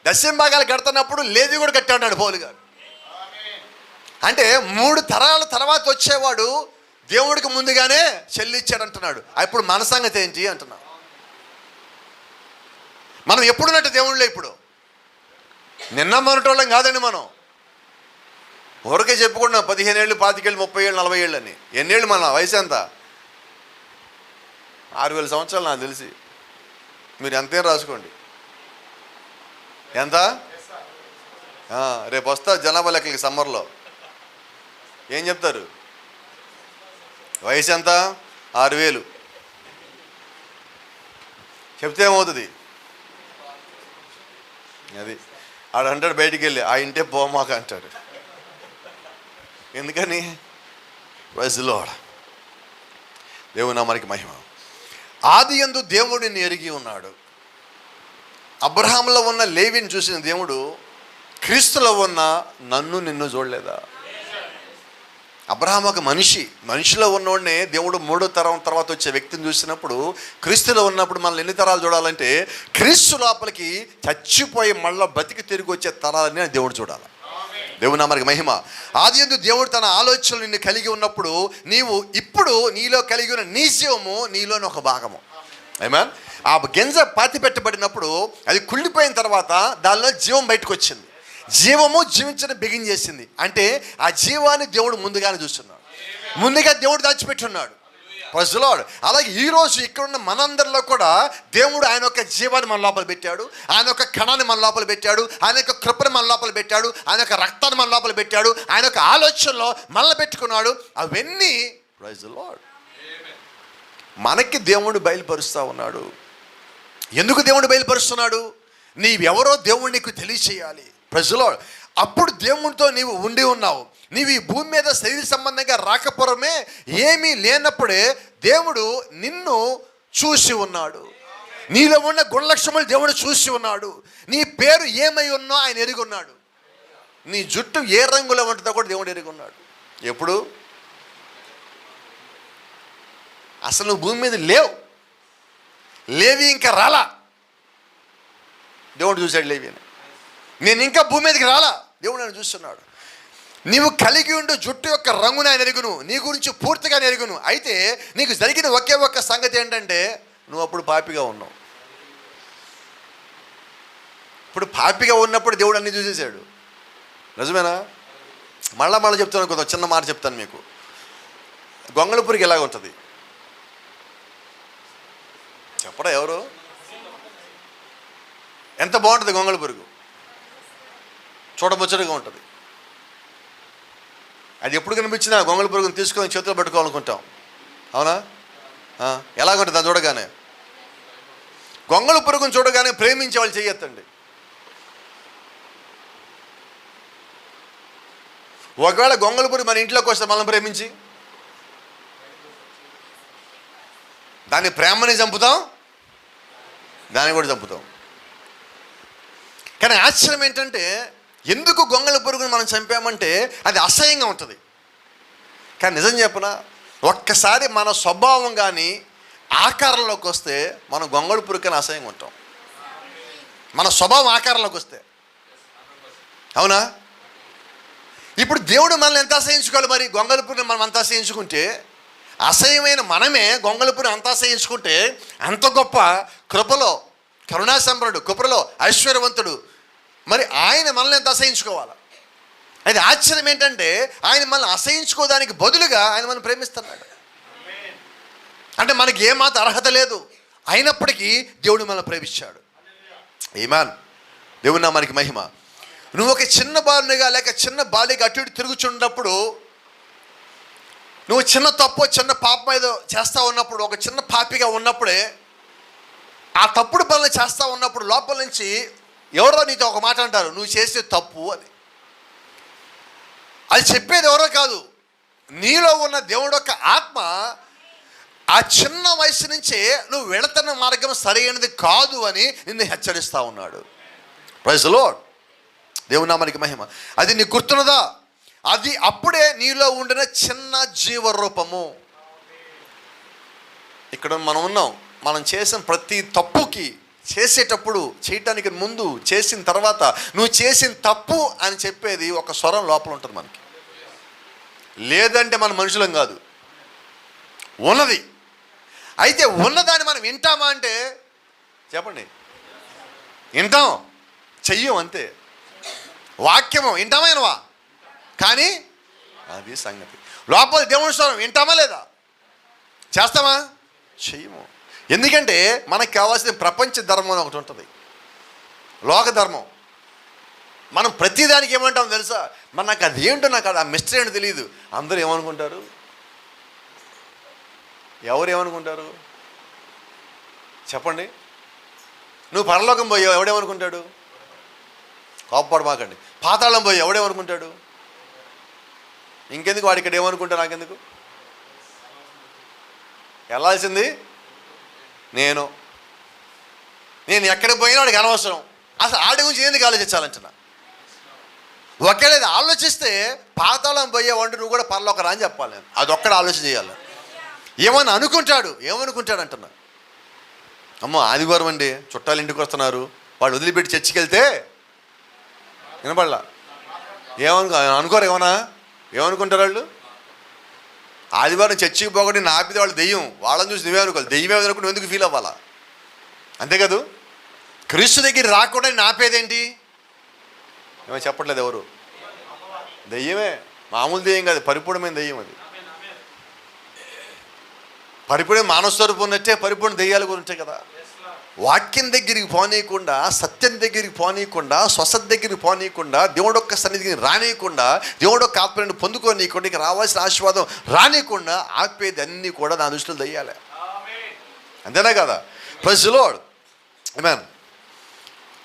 దశమ భాగాలు కడుతున్నప్పుడు లేవి కూడా కట్టాడు పౌలు గారు. అంటే 3 తరాల తర్వాత వచ్చేవాడు దేవుడికి ముందుగానే చెల్లించాడు అంటున్నాడు. అప్పుడు మన సంగతి ఏంటి అంటున్నాడు. మనం ఎప్పుడున్నట్టు దేవుళ్ళే ఇప్పుడు నిన్న మొన్నటోళ్ళం కాదండి. మనం ఊరికే చెప్పుకుంటున్నాం 15 ఏళ్ళు, 25 ఏళ్ళు, 30 ఏళ్ళు, 40 ఏళ్ళు అని. ఎన్నేళ్ళు మన వయసు ఎంత? 6000 సంవత్సరాలు నాకు తెలిసి. మీరు ఎంతేం రాసుకోండి. ఎంత? రేపు వస్తా జనాభా లెక్కలకి సమ్మర్లో. ఏం చెప్తారు? వయసు ఎంత? 6000 చెప్తే ఏమవుతుంది? అది ఆడు అంటాడు బయటికి వెళ్ళి, ఆ ఇంటే పోమాక అంటాడు. ఎందుకని? Praise the lord. దేవుని నామానికి మహిమ. ఆది యందు దేవుడు నిన్ను ఎరిగి ఉన్నాడు. అబ్రహాంలో ఉన్న లేవిని చూసిన దేవుడు క్రీస్తులో ఉన్న నన్ను నిన్ను చూడలేదా? అబ్రహాం ఒక మనిషిలో ఉన్నవాడినే దేవుడు 3వ తరం తర్వాత వచ్చే వ్యక్తిని చూసినప్పుడు క్రీస్తులో ఉన్నప్పుడు మనల్ని ఎన్ని తరాలు చూడాలంటే క్రీస్తు లోపలికి చచ్చిపోయి మళ్ళీ బతికి తిరిగి వచ్చే తరాలని దేవుడు చూడాలి. దేవుని నామానికి మహిమ. ఆది యందు దేవుడు తన ఆలోచనలు నిన్ను కలిగి ఉన్నప్పుడు నీవు ఇప్పుడు నీలో కలిగి ఉన్న నీ జీవము నీలోని ఒక భాగము. ఆమేన్. ఆ గింజ పాతి పెట్టబడినప్పుడు అది కుళ్ళిపోయిన తర్వాత దానిలో జీవం బయటకు వచ్చింది. జీవము జీవించడం బిగిన్ చేసింది. అంటే ఆ జీవాన్ని దేవుడు ముందుగానే చూస్తున్నాడు. ముందుగా దేవుడు దాచిపెట్టున్నాడు. Praise the lord. అలాగే ఈరోజు ఇక్కడ ఉన్న మనందరిలో కూడా దేవుడు ఆయన యొక్క జీవాన్ని మన లోపల పెట్టాడు, ఆయన యొక్క కణాన్ని మన లోపల పెట్టాడు, ఆయన యొక్క కృపను మన లోపల పెట్టాడు, ఆయన యొక్క రక్తాన్ని మన లోపల పెట్టాడు, ఆయన యొక్క ఆలోచనలో మనల్ని పెట్టుకున్నాడు. అవన్నీ ప్రైజ్ ది లార్డ్ మనకి దేవుడు బయలుపరుస్తూ ఉన్నాడు. ఎందుకు దేవుడు బయలుపరుస్తున్నాడు? నీవెవరో దేవుడు నీకు తెలియచేయాలి. Praise the lord. అప్పుడు దేవుడితో నీవు ఉండి ఉన్నావు. నీవు ఈ భూమి మీద శరీర సంబంధంగా రాకపోవడమే ఏమీ లేనప్పుడే దేవుడు నిన్ను చూసి ఉన్నాడు. నీలో ఉన్న గుణలక్షణములు దేవుడు చూసి ఉన్నాడు. నీ పేరు ఏమై ఉన్నో ఆయన ఎరిగి ఉన్నాడు. నీ జుట్టు ఏ రంగులో ఉంటుందో కూడా దేవుడు ఎరిగి ఉన్నాడు. ఎప్పుడు? అసలు నువ్వు భూమి మీద లేవి ఇంకా రాలా, దేవుడు చూశాడు లేవిని. నేను ఇంకా భూమి మీదకి రాలా, దేవుడు నన్ను చూస్తున్నాడు. నీవు కలిగి ఉండు జుట్టు యొక్క రంగును ఆయన ఎరుగును, నీ గురించి పూర్తిగా ఎరుగును. అయితే నీకు జరిగిన ఒకే ఒక్క సంగతి ఏంటంటే నువ్వు అప్పుడు పాపిగా ఉన్నావు. ఇప్పుడు పాపిగా ఉన్నప్పుడు దేవుడు అన్నీ చూసేశాడు. నిజమేనా? మళ్ళా చెప్తాను, కొంత చిన్న మాట చెప్తాను మీకు. గొంగళపురికి ఎలాగ ఉంటుంది చెప్పరా ఎవరు? ఎంత బాగుంటుంది గొంగళ పురుగు, చూడముచ్చటగా ఉంటుంది. అది ఎప్పుడు కనిపించినా గొంగళ పురుగుని తీసుకొని చేతిలో పెట్టుకోవాలనుకుంటాం, అవునా? ఎలాగుంటుంది దాన్ని చూడగానే? గొంగళ పురుగుని చూడగానే ప్రేమించే వాళ్ళు చెయ్యొద్దండి. ఒకవేళ గొంగళ పురుగు మన ఇంట్లోకి వస్తే మనల్ని ప్రేమించి దాన్ని ప్రేమని చంపుతాం, దాన్ని కూడా చంపుతాం. కానీ ఆశ్చర్యం ఏంటంటే ఎందుకు గొంగళ పురుగుని మనం చంపామంటే అది అసహ్యంగా ఉంటుంది. కానీ నిజం చెప్పనా, ఒక్కసారి మన స్వభావం కానీ ఆకారంలోకి వస్తే మనం గొంగళ పురుగుని అసహ్యంగా ఉంటాం. మన స్వభావం ఆకారంలోకి వస్తే, అవునా? ఇప్పుడు దేవుడు మనల్ని ఎంత అసహించుకోవాలి? మరి గొంగళ పురుగుని మనం అంత అసహించుకుంటే, అసహ్యమైన మనమే గొంగళ పురుగుని అంత అసహించుకుంటే, అంత గొప్ప కృపలో కరుణాసంపన్నుడు, కృపలో ఐశ్వర్యవంతుడు, మరి ఆయన మనల్ని ఎంత అసహించుకోవాలి? అది ఆశ్చర్యం ఏంటంటే ఆయన మనల్ని అసహించుకోవడానికి బదులుగా ఆయన మనం ప్రేమిస్తున్నాడు. అంటే మనకి ఏమాత్రం అర్హత లేదు, అయినప్పటికీ దేవుడు మనల్ని ప్రేమించాడు. ఆమేన్. దేవుని నామానికి మహిమ. నువ్వు ఒక చిన్న బాలునిగా లేక చిన్న బాలిగా అటు ఇటు తిరుగుచున్నప్పుడు, నువ్వు చిన్న తప్పు చిన్న పాపం ఏదో చేస్తూ ఉన్నప్పుడు, ఒక చిన్న పాపిగా ఉన్నప్పుడే ఆ తప్పుడు పనులు చేస్తూ ఉన్నప్పుడు లోపల నుంచి ఎవరో నీతో ఒక మాట అంటారు, నువ్వు చేసే తప్పు అని. అది చెప్పేది ఎవరో కాదు, నీలో ఉన్న దేవుడు యొక్క ఆత్మ ఆ చిన్న వయసు నుంచే నువ్వు వెళుతున్న మార్గం సరైనది కాదు అని నిన్ను హెచ్చరిస్తూ ఉన్నాడు. Praise the lord. దేవుని నామానికి మహిమ. అది నీకు గుర్తున్నదా? అది అప్పుడే నీలో ఉండిన చిన్న జీవరూపము. ఇక్కడ మనం ఉన్నాం. మనం చేసిన ప్రతి తప్పుకి, చేసేటప్పుడు, చేయటానికి ముందు, చేసిన తర్వాత నువ్వు చేసిన తప్పు అని చెప్పేది ఒక స్వరం లోపల ఉంటుంది మనకి. లేదంటే మన మనుషులం కాదు, ఉన్నది. అయితే ఉన్నదాన్ని మనం వింటామా అంటే చెప్పండి, వింటాం, చెయ్యం అంతే. వాక్యము వింటామైనవా, కానీ అది సంగతి. లోపల దేవుని స్వరం వింటామా లేదా, చేస్తామా, చెయ్యము. ఎందుకంటే మనకు కావాల్సిన ప్రపంచ ధర్మం ఒకటి ఉంటుంది, లోక ధర్మం. మనం ప్రతిదానికి ఏమంటాం తెలుసా? మరి నాకు అది ఏంటో, నాకు అది ఆ మిస్టరీ ఏంటో తెలియదు. అందరూ ఏమనుకుంటారు, ఎవరు ఏమనుకుంటారు చెప్పండి? నువ్వు పరలోకం పోయావు, ఎవడేమనుకుంటాడు? కోప్పడు మాకండి. పాతాళం పోయి ఎవడేమనుకుంటాడు? ఇంకెందుకు వాడు ఇక్కడ ఏమనుకుంటా, నాకెందుకు? వెళ్ళాల్సింది నేను ఎక్కడికి పోయినా వాడికి అనవసరం. అసలు ఆడి గురించి ఎందుకు ఆలోచించాలంటున్నా? ఒకవేళ ఆలోచిస్తే పాతాళం పోయేవాడు నువ్వు కూడా పరలోక రా అని చెప్పాలి. నేను అది ఒక్కడ ఆలోచన చేయాలి. ఏమని అనుకుంటాడు, ఏమనుకుంటాడు అంటున్నా. అమ్మో ఆదివారం అండి, చుట్టాలు ఇంటికి వస్తున్నారు, వాళ్ళు వదిలిపెట్టి చర్చికి వెళ్తే వినపడలా, అనుకోరు ఏమన్నా, ఏమనుకుంటారు వాళ్ళు? ఆదివారం చర్చికి పోకుండా నా ఆపితే వాళ్ళు దెయ్యం, వాళ్ళని చూసి నువ్వే అనుకోవాలి. దెయ్యమే అనుకుంటే నువ్వు ఎందుకు ఫీల్ అవ్వాలా? అంతే కదా. క్రీస్తు దగ్గర రాకుండా నేను ఆపేదేంటి? ఏమో చెప్పట్లేదు ఎవరు. దెయ్యమే, మామూలు దెయ్యం కాదు, పరిపూర్ణమైన దెయ్యం అది. పరిపూర్ణ మానవ స్వరూపం ఉన్నట్టే పరిపూర్ణ దెయ్యాలు కూడా ఉంటాయి కదా. వాక్యం దగ్గరికి పోనీయకుండా, సత్యం దగ్గరికి పోనీయకుండా, స్వస్థత దగ్గరికి పోనీయకుండా, దేవుడు యొక్క సన్నిధికి రానియకుండా, దేవుడు యొక్క ఆత్మని పొందుకోనీయకుండా, ఇక రావాల్సిన ఆశీర్వాదం రానియకుండా ఆపేది అన్నీ కూడా నా దృష్టిలో దెయ్యాలే. అంతేనా కదా? Praise the lord. ఆమేన్.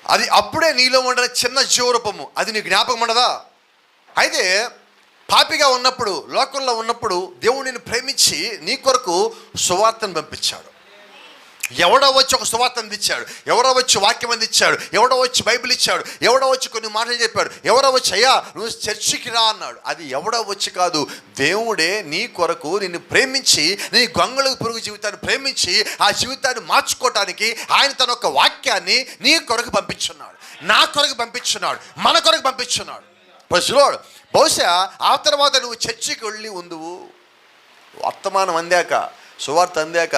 అది అప్పుడే నీలో ఉండే చిన్న జీవరూపము అది నీ జ్ఞాపకం ఉండదా? అయితే పాపిగా ఉన్నప్పుడు, లోకంలో ఉన్నప్పుడు దేవుడిని ప్రేమించి నీ కొరకు సువార్తను పంపించాడు. ఎవడో వచ్చి ఒక సువార్త అందించాడు, ఎవడో వచ్చి వాక్యం అందించాడు, ఎవడో వచ్చి బైబిల్ ఇచ్చాడు, ఎవడో వచ్చి కొన్ని మాటలు చెప్పాడు, ఎవడో వచ్చి అయ్యా నువ్వు చర్చికి రా అన్నాడు. అది ఎవడో వచ్చి కాదు, దేవుడే నీ కొరకు నిన్ను ప్రేమించి, నీ గొంగళి పురుగు జీవితాన్ని ప్రేమించి, ఆ జీవితాన్ని మార్చుకోవటానికి ఆయన తన యొక్క వాక్యాన్ని నీ కొరకు పంపించున్నాడు, నా కొరకు పంపించున్నాడు, మన కొరకు పంపించున్నాడు. ప్రజలోడు బహుశా ఆ తర్వాత నువ్వు చర్చికి వెళ్ళి ఉందువు, వర్తమానం అందాక, సువార్త అందాక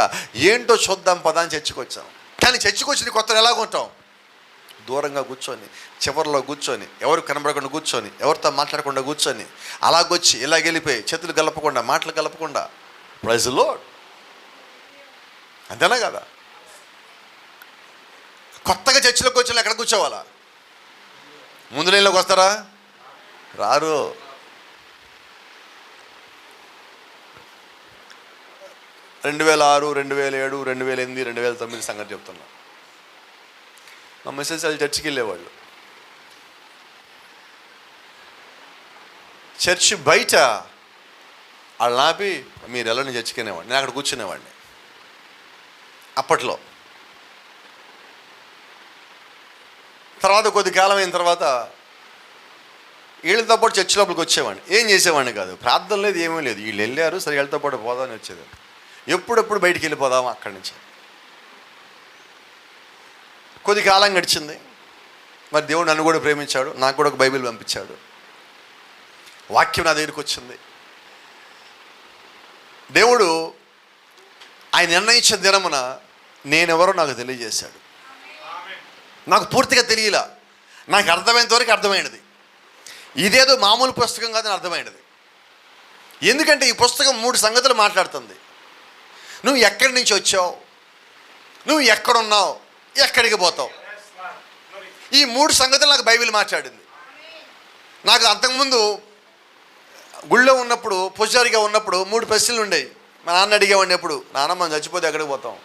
ఏంటో చూద్దాం పదా అని చర్చికి వచ్చాం. కానీ చర్చికి వచ్చి నీ కొత్తలు ఎలాగుంటాం? దూరంగా కూర్చొని, చివరిలో కూర్చొని, ఎవరు కనబడకుండా కూర్చొని, ఎవరితో మాట్లాడకుండా కూర్చొని, అలాగొచ్చి ఇలాగెళ్ళిపోయి చేతులు కలపకుండా, మాటలు కలపకుండా. Praise the lord. అంతేనా కదా? కొత్తగా చర్చిలోకి వచ్చి ఎక్కడ కూర్చోవాలా? ముందు లైన్లోకి వస్తారా? రారు. 2006, 2007, 2008, 2009 సంగతి చెప్తున్నా. మా మిస్సెస్ వాళ్ళు చర్చికి వెళ్ళేవాళ్ళు. చర్చి బయట వాళ్ళు ఆపి మీరు ఎలా నేను చర్చికినేవాడిని, నేను అక్కడ కూర్చునేవాడిని అప్పట్లో. తర్వాత కొద్ది కాలం అయిన తర్వాత వీళ్ళతో పాటు చర్చి లోపలికి వచ్చేవాడిని. ఏం చేసేవాడిని కాదు, ప్రార్థన లేదు, ఏమీ లేదు. వీళ్ళు వెళ్ళారు, సరే వీళ్ళతో పాటు పోదామని వచ్చేది. ఎప్పుడెప్పుడు బయటికి వెళ్ళిపోదాము అక్కడి నుంచి. కొద్ది కాలం గడిచింది. మరి దేవుడు నన్ను కూడా ప్రేమించాడు, నాకు కూడా ఒక బైబిల్ పంపించాడు, వాక్యం నా దగ్గరికి వచ్చింది. దేవుడు ఆయన నిర్ణయించిన దినమున నేనెవరో నాకు తెలియజేశాడు. నాకు పూర్తిగా తెలియలా, నాకు అర్థమైనంత వరకు అర్థమైనది. ఇదేదో మామూలు పుస్తకం కాదని అర్థమైనది. ఎందుకంటే ఈ పుస్తకం 3 సంగతులు మాట్లాడుతుంది. నువ్వు ఎక్కడి నుంచి వచ్చావు, నువ్వు ఎక్కడున్నావు, ఎక్కడికి పోతావు. ఈ 3 సంగతులు నాకు బైబిల్ మాట్లాడింది. నాకు అంతకుముందు గుళ్ళో ఉన్నప్పుడు, పూజారిగా ఉన్నప్పుడు 3 ప్రశ్నలు ఉండేవి. మా నాన్న అడిగేవాడిని ఎప్పుడు, నాన్న మనం చచ్చిపోతే ఎక్కడికి పోతాం.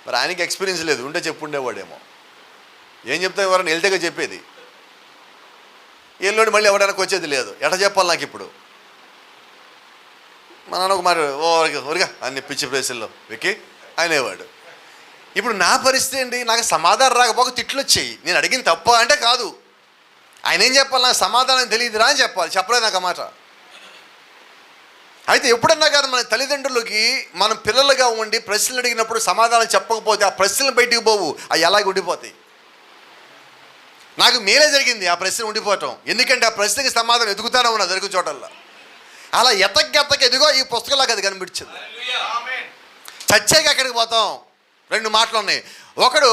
మరి ఆయనకి ఎక్స్పీరియన్స్ లేదు, ఉంటే చెప్పుండేవాడేమో. ఏం చెప్తాం, ఎవరైనా వెళ్తేగా చెప్పేది. ఏళ్ళోడి మళ్ళీ ఎవడానికి వచ్చేది లేదు. ఎట్లా చెప్పాలి నాకు ఇప్పుడు? మా నాన్న ఒక మాట ఊరిగా అన్ని పిచ్చి ప్లేసుల్లో వెక్కి అనేవాడు. ఇప్పుడు నా పరిస్థితి ఏంటి? నాకు సమాధానం రాకపోక తిట్లు వచ్చాయి. నేను అడిగింది తప్ప అంటే కాదు, ఆయన ఏం చెప్పాలి, నాకు సమాధానం తెలియదురా అని చెప్పాలి. చెప్పలేదు నాకు ఆ మాట. అయితే ఎప్పుడన్నా కానీ మన తల్లిదండ్రులకి మనం పిల్లలుగా ఉండి ప్రశ్నలు అడిగినప్పుడు సమాధానం చెప్పకపోతే ఆ ప్రశ్నలు బయటికి పోవు, అవి అలాగే ఉండిపోతాయి. నాకు మేలే జరిగింది ఆ ప్రశ్న ఉండిపోవటం. ఎందుకంటే ఆ ప్రశ్నకి సమాధానం ఎదుగుతానే ఉన్నా జరిగిన చోటల్లా. అలా ఎతక ఎదుగో ఈ పుస్తకంలాగా అది కనిపించింది. చచ్చాక ఎక్కడికి పోతాం? 2 మాటలు ఉన్నాయి. ఒకడు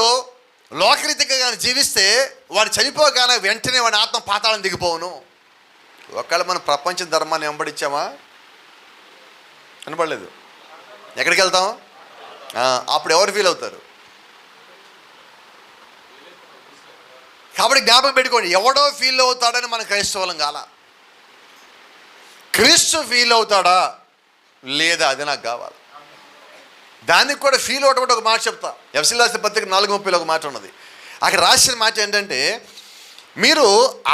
లోకరీతిగా కానీ జీవిస్తే వాడు చనిపోగానే వెంటనే వాడి ఆత్మ పాతాళం దిగిపోవును. ఒకవేళ మనం ప్రపంచ ధర్మాన్ని వెంబడించామా? కనపడలేదు. ఎక్కడికి వెళ్తాం? అప్పుడు ఎవరు ఫీల్ అవుతారు? కాబట్టి జ్ఞాపకం పెట్టుకోండి, ఎవడో ఫీల్ అవుతాడని మన క్రైస్తవులం కాల. క్రీస్తు ఫీల్ అవుతాడా లేదా అది నాకు కావాలి. దానికి కూడా ఫీల్ అవటం ఒక మాట చెప్తా. ఎఫ్ఎస్సీ రాసిన పత్రిక 4:30 ఒక మాట ఉన్నది. అక్కడ రాసిన మాట ఏంటంటే, మీరు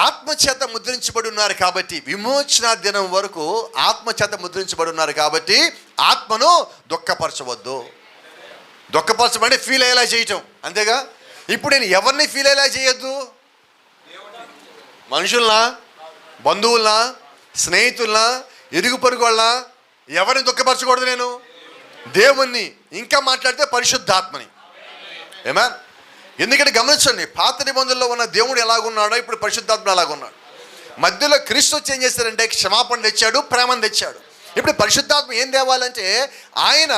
ఆత్మచేత ముద్రించబడి ఉన్నారు కాబట్టి, విమోచన దినం వరకు ఆత్మచేత ముద్రించబడి ఉన్నారు కాబట్టి ఆత్మను దుఃఖపరచవద్దు. దుఃఖపరచమంటే ఫీల్ అయ్యేలా చేయటం, అంతేగా. ఇప్పుడు నేను ఎవరిని ఫీల్ అయ్యేలా చేయొద్దు? మనుషుల్నా, బంధువులనా, స్నేహితులనా, ఇరుగు పొరుగు వాళ్ళ ఎవరిని దుఃఖపరచకూడదు నేను? దేవుణ్ణి. ఇంకా మాట్లాడితే పరిశుద్ధాత్మని. ఏమా? ఎందుకంటే గమనించండి, పాత నిబంధనలో ఉన్న దేవుడు ఎలాగున్నాడో ఇప్పుడు పరిశుద్ధాత్మ ఎలాగున్నాడు. మధ్యలో క్రీస్తు వచ్చి ఏం చేశారంటే క్షమాపణ తెచ్చాడు, ప్రేమను తెచ్చాడు. ఇప్పుడు పరిశుద్ధాత్మ ఏం తేవాలంటే ఆయన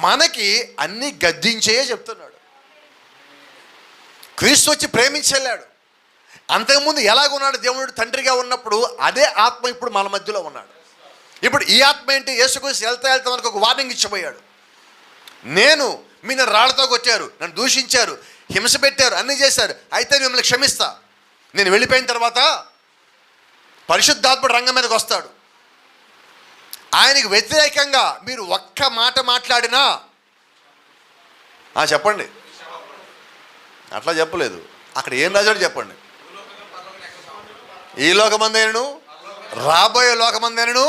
మనకి అన్ని గద్దించే చెప్తున్నాడు. క్రీస్తు వచ్చి ప్రేమించెళ్ళాడు. అంతకుముందు ఎలాగున్నాడు దేవుడు తండ్రిగా ఉన్నప్పుడు, అదే ఆత్మ ఇప్పుడు మన మధ్యలో ఉన్నాడు. ఇప్పుడు ఈ ఆత్మ ఏంటి? యేసుక్రీస్తు వెళ్తా వెళ్తా మనకు ఒక వార్నింగ్ ఇచ్చిపోయాడు. నేను మీరు రాళ్లతో కొట్టారు, నన్ను దూషించారు, హింస పెట్టారు, అన్నీ చేశారు, అయితే మిమ్మల్ని క్షమిస్తా. నేను వెళ్ళిపోయిన తర్వాత పరిశుద్ధాత్ముడు రంగం మీదకి వస్తాడు. ఆయనకు వ్యతిరేకంగా మీరు ఒక్క మాట మాట్లాడినా చెప్పండి. అట్లా చెప్పలేదు, అక్కడ ఏం రాశాడు చెప్పండి. ఈ లోకమందేనను రాబోయే లోకమందేనను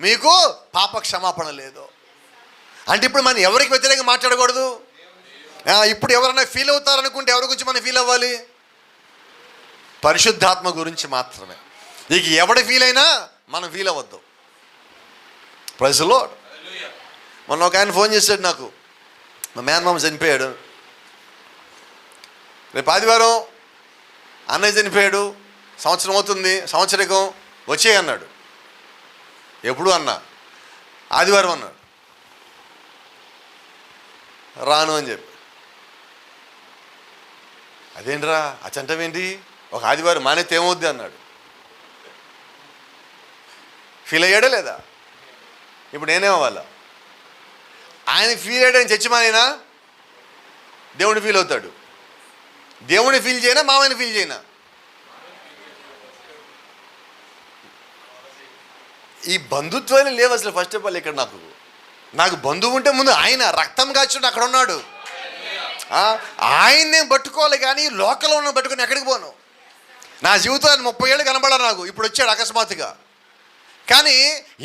మీకు పాప క్షమాపణ లేదు. అంటే ఇప్పుడు మనం ఎవరికి వ్యతిరేకంగా మాట్లాడకూడదు. ఇప్పుడు ఎవరైనా ఫీల్ అవుతారనుకుంటే ఎవరి గురించి మనం ఫీల్ అవ్వాలి? పరిశుద్ధాత్మ గురించి మాత్రమే. ఇక ఎవడు ఫీల్ అయినా మనం ఫీల్ అవ్వద్దు. Praise the lord. మొన్న ఒక ఆయన ఫోన్ చేశాడు నాకు, మా మేనమామ చనిపోయాడు, రేపు ఆదివారం అన్నయ్య చనిపోయాడు, సంవత్సరం అవుతుంది, సంవత్సరికం వచ్చేయి అన్నాడు. ఎప్పుడు అన్నా? ఆదివారం అన్నాడు. రాను అని చెప్పి. అదేంట్రా అచంటమేంటి, ఒక ఆదివారం మానేస్తే ఏమవుద్ది అన్నాడు. ఫీల్ అయ్యాడా లేదా? ఇప్పుడు నేనేమవ్వాలా? ఆయన ఫీల్ అయ్యాడని చచ్చి మానేనా దేవుడిని ఫీల్ అవుతాడు. దేవుడిని ఫీల్ చేయనా మామని ఫీల్ చేయనా? ఈ బంధుత్వాలు లేవు అసలు. ఫస్ట్ ఆఫ్ ఆల్ ఇక్కడ నాకు బంధువు ఉంటే ముందు ఆయన రక్తం కాచుడు అక్కడ ఉన్నాడు. ఆయన నేను పట్టుకోవాలి, కానీ లోకల్లో ఉన్న పట్టుకొని ఎక్కడికి పోను. నా జీవితాన్ని 30 ఏళ్ళు కనబడాలి నాకు. ఇప్పుడు వచ్చాడు అకస్మాత్తుగా, కానీ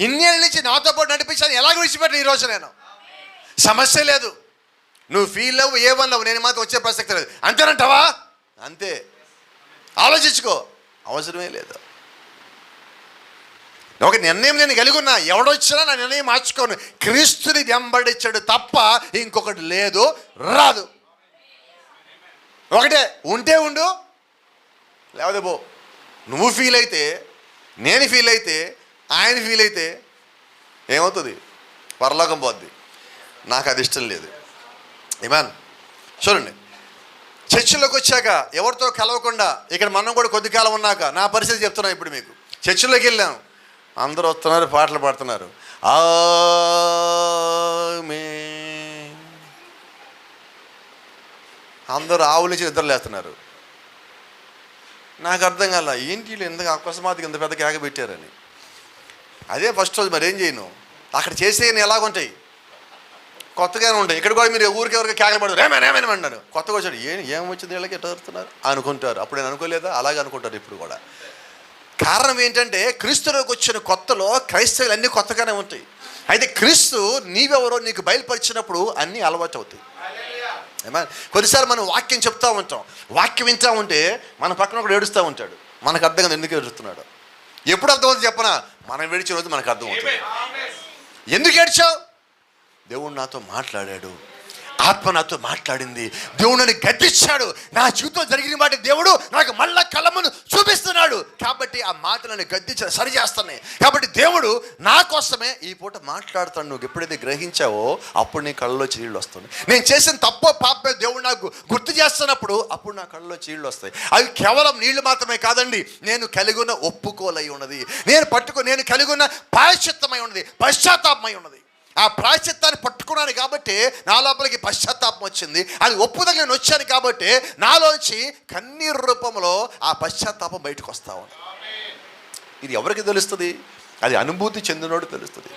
ఇన్నేళ్ళ నుంచి నాతో పాటు నడిపించాను. ఎలాగ విడిచిపెట్టాను ఈరోజు నేను? సమస్య లేదు. నువ్వు ఫీల్ అవ్వు, ఏమన్నావు, నేను మాత్రం వచ్చే ప్రసక్తి లేదు. అంతేనంటావా? అంతే. ఆలోచించుకో, అవసరమే లేదు. ఒక నిర్ణయం నేను కలిగి ఉన్నా, ఎవడొచ్చినా నా నిర్ణయం మార్చుకోను. క్రీస్తుని వెంబడించాడు తప్ప ఇంకొకటి లేదు, రాదు. ఒకటే, ఉంటే ఉండు, లేకపోతే పో. నువ్వు ఫీల్ అయితే, నేను ఫీల్ అయితే, ఆయన ఫీల్ అయితే ఏమవుతుంది? పరలోకం పోద్ది. నాకు అది ఇష్టం లేదు. ఏమన్ చూడండి, చర్చిలోకి వచ్చాక ఎవరితో కలవకుండా, ఇక్కడ మనం కూడా కొద్ది కాలం ఉన్నాక నా పరిస్థితి చెప్తున్నాను. ఇప్పుడు మీకు చర్చిలోకి వెళ్ళాను, అందరూ వస్తున్నారు, పాటలు పాడుతున్నారు, ఆమేన్, అందరూ ఆవుల నుంచి నిద్రలేస్తున్నారు. నాకు అర్థం కాల, ఏంటి వీళ్ళు ఎందుకు అకస్మాత్తుగా ఇంత పెద్ద కేక పెట్టారని. అదే ఫస్ట్ రోజు మరి ఏం చేయను, అక్కడ చేసేయని ఎలాగుంటాయి, కొత్తగానే ఉంటాయి. ఇక్కడ కూడా మీరు ఊరికి ఎవరికి కేకలు పడతారు, ఏమైనా అన్నారు. కొత్తగా వచ్చాడు, ఏం వచ్చింది వీళ్ళకి ఎట్లా జరుగుతున్నారు అనుకుంటారు. అప్పుడు నేను అనుకోలేదా? అలాగే అనుకుంటారు ఇప్పుడు కూడా. కారణం ఏంటంటే క్రీస్తులోకి వచ్చిన కొత్తలో క్రైస్తవులు అన్నీ కొత్తగానే ఉంటాయి. అయితే క్రీస్తు నీవెవరో నీకు బయలుపరిచినప్పుడు అన్నీ అలవాటు అవుతాయి. కొన్నిసార్లు మనం వాక్యం చెప్తూ ఉంటాం, వాక్యం వింటూ ఉంటే మన పక్కన ఒకడు ఏడుస్తూ ఉంటాడు. మనకు అర్థం కాదు ఎందుకు ఏడుస్తున్నాడు. ఎప్పుడు అర్థమవుతుంది చెప్పనా? మనం ఏడిచిన రోజు మనకు అర్థమవుతుంది. ఎందుకు ఏడ్చావు? దేవుడు నాతో మాట్లాడాడు, ఆత్మ నాతో మాట్లాడింది, దేవుడు నన్ను గద్దించాడు, నా జీవితం జరిగిన మాట దేవుడు నాకు మళ్ళా కళ్ళమును చూపిస్తున్నాడు. కాబట్టి ఆ మాటలను గద్దించాడు, సరి చేస్తాను. కాబట్టి దేవుడు నా కోసమే ఈ పూట మాట్లాడుతాడు. నువ్వు ఎప్పుడైతే గ్రహించావో అప్పుడు నీ కళ్ళలో చీళ్ళు వస్తుంది. నేను చేసిన తప్పో పాపే దేవుడు నాకు గుర్తు చేస్తున్నప్పుడు అప్పుడు నా కళ్ళలో చీళ్ళు వస్తాయి. అవి కేవలం నీళ్లు మాత్రమే కాదండి, నేను కలిగి ఉన్న ఒప్పుకోలై ఉన్నది, నేను కలిగి ఉన్న ప్రాయశ్చిత్తమై ఉన్నది, పశ్చాత్తాపమై ఉన్నది. ఆ ప్రాయశ్చిత్తాన్ని పట్టుకున్నాను కాబట్టి నా లోపలికి పశ్చాత్తాపం వచ్చింది. అది ఒప్పుదల నేను వచ్చాను కాబట్టి నాలోంచి కన్నీరు రూపంలో ఆ పశ్చాత్తాపం బయటకు వస్తా ఉంది. ఇది ఎవరికి తెలుస్తుంది? అది అనుభూతి చెందినోడు తెలుస్తుంది.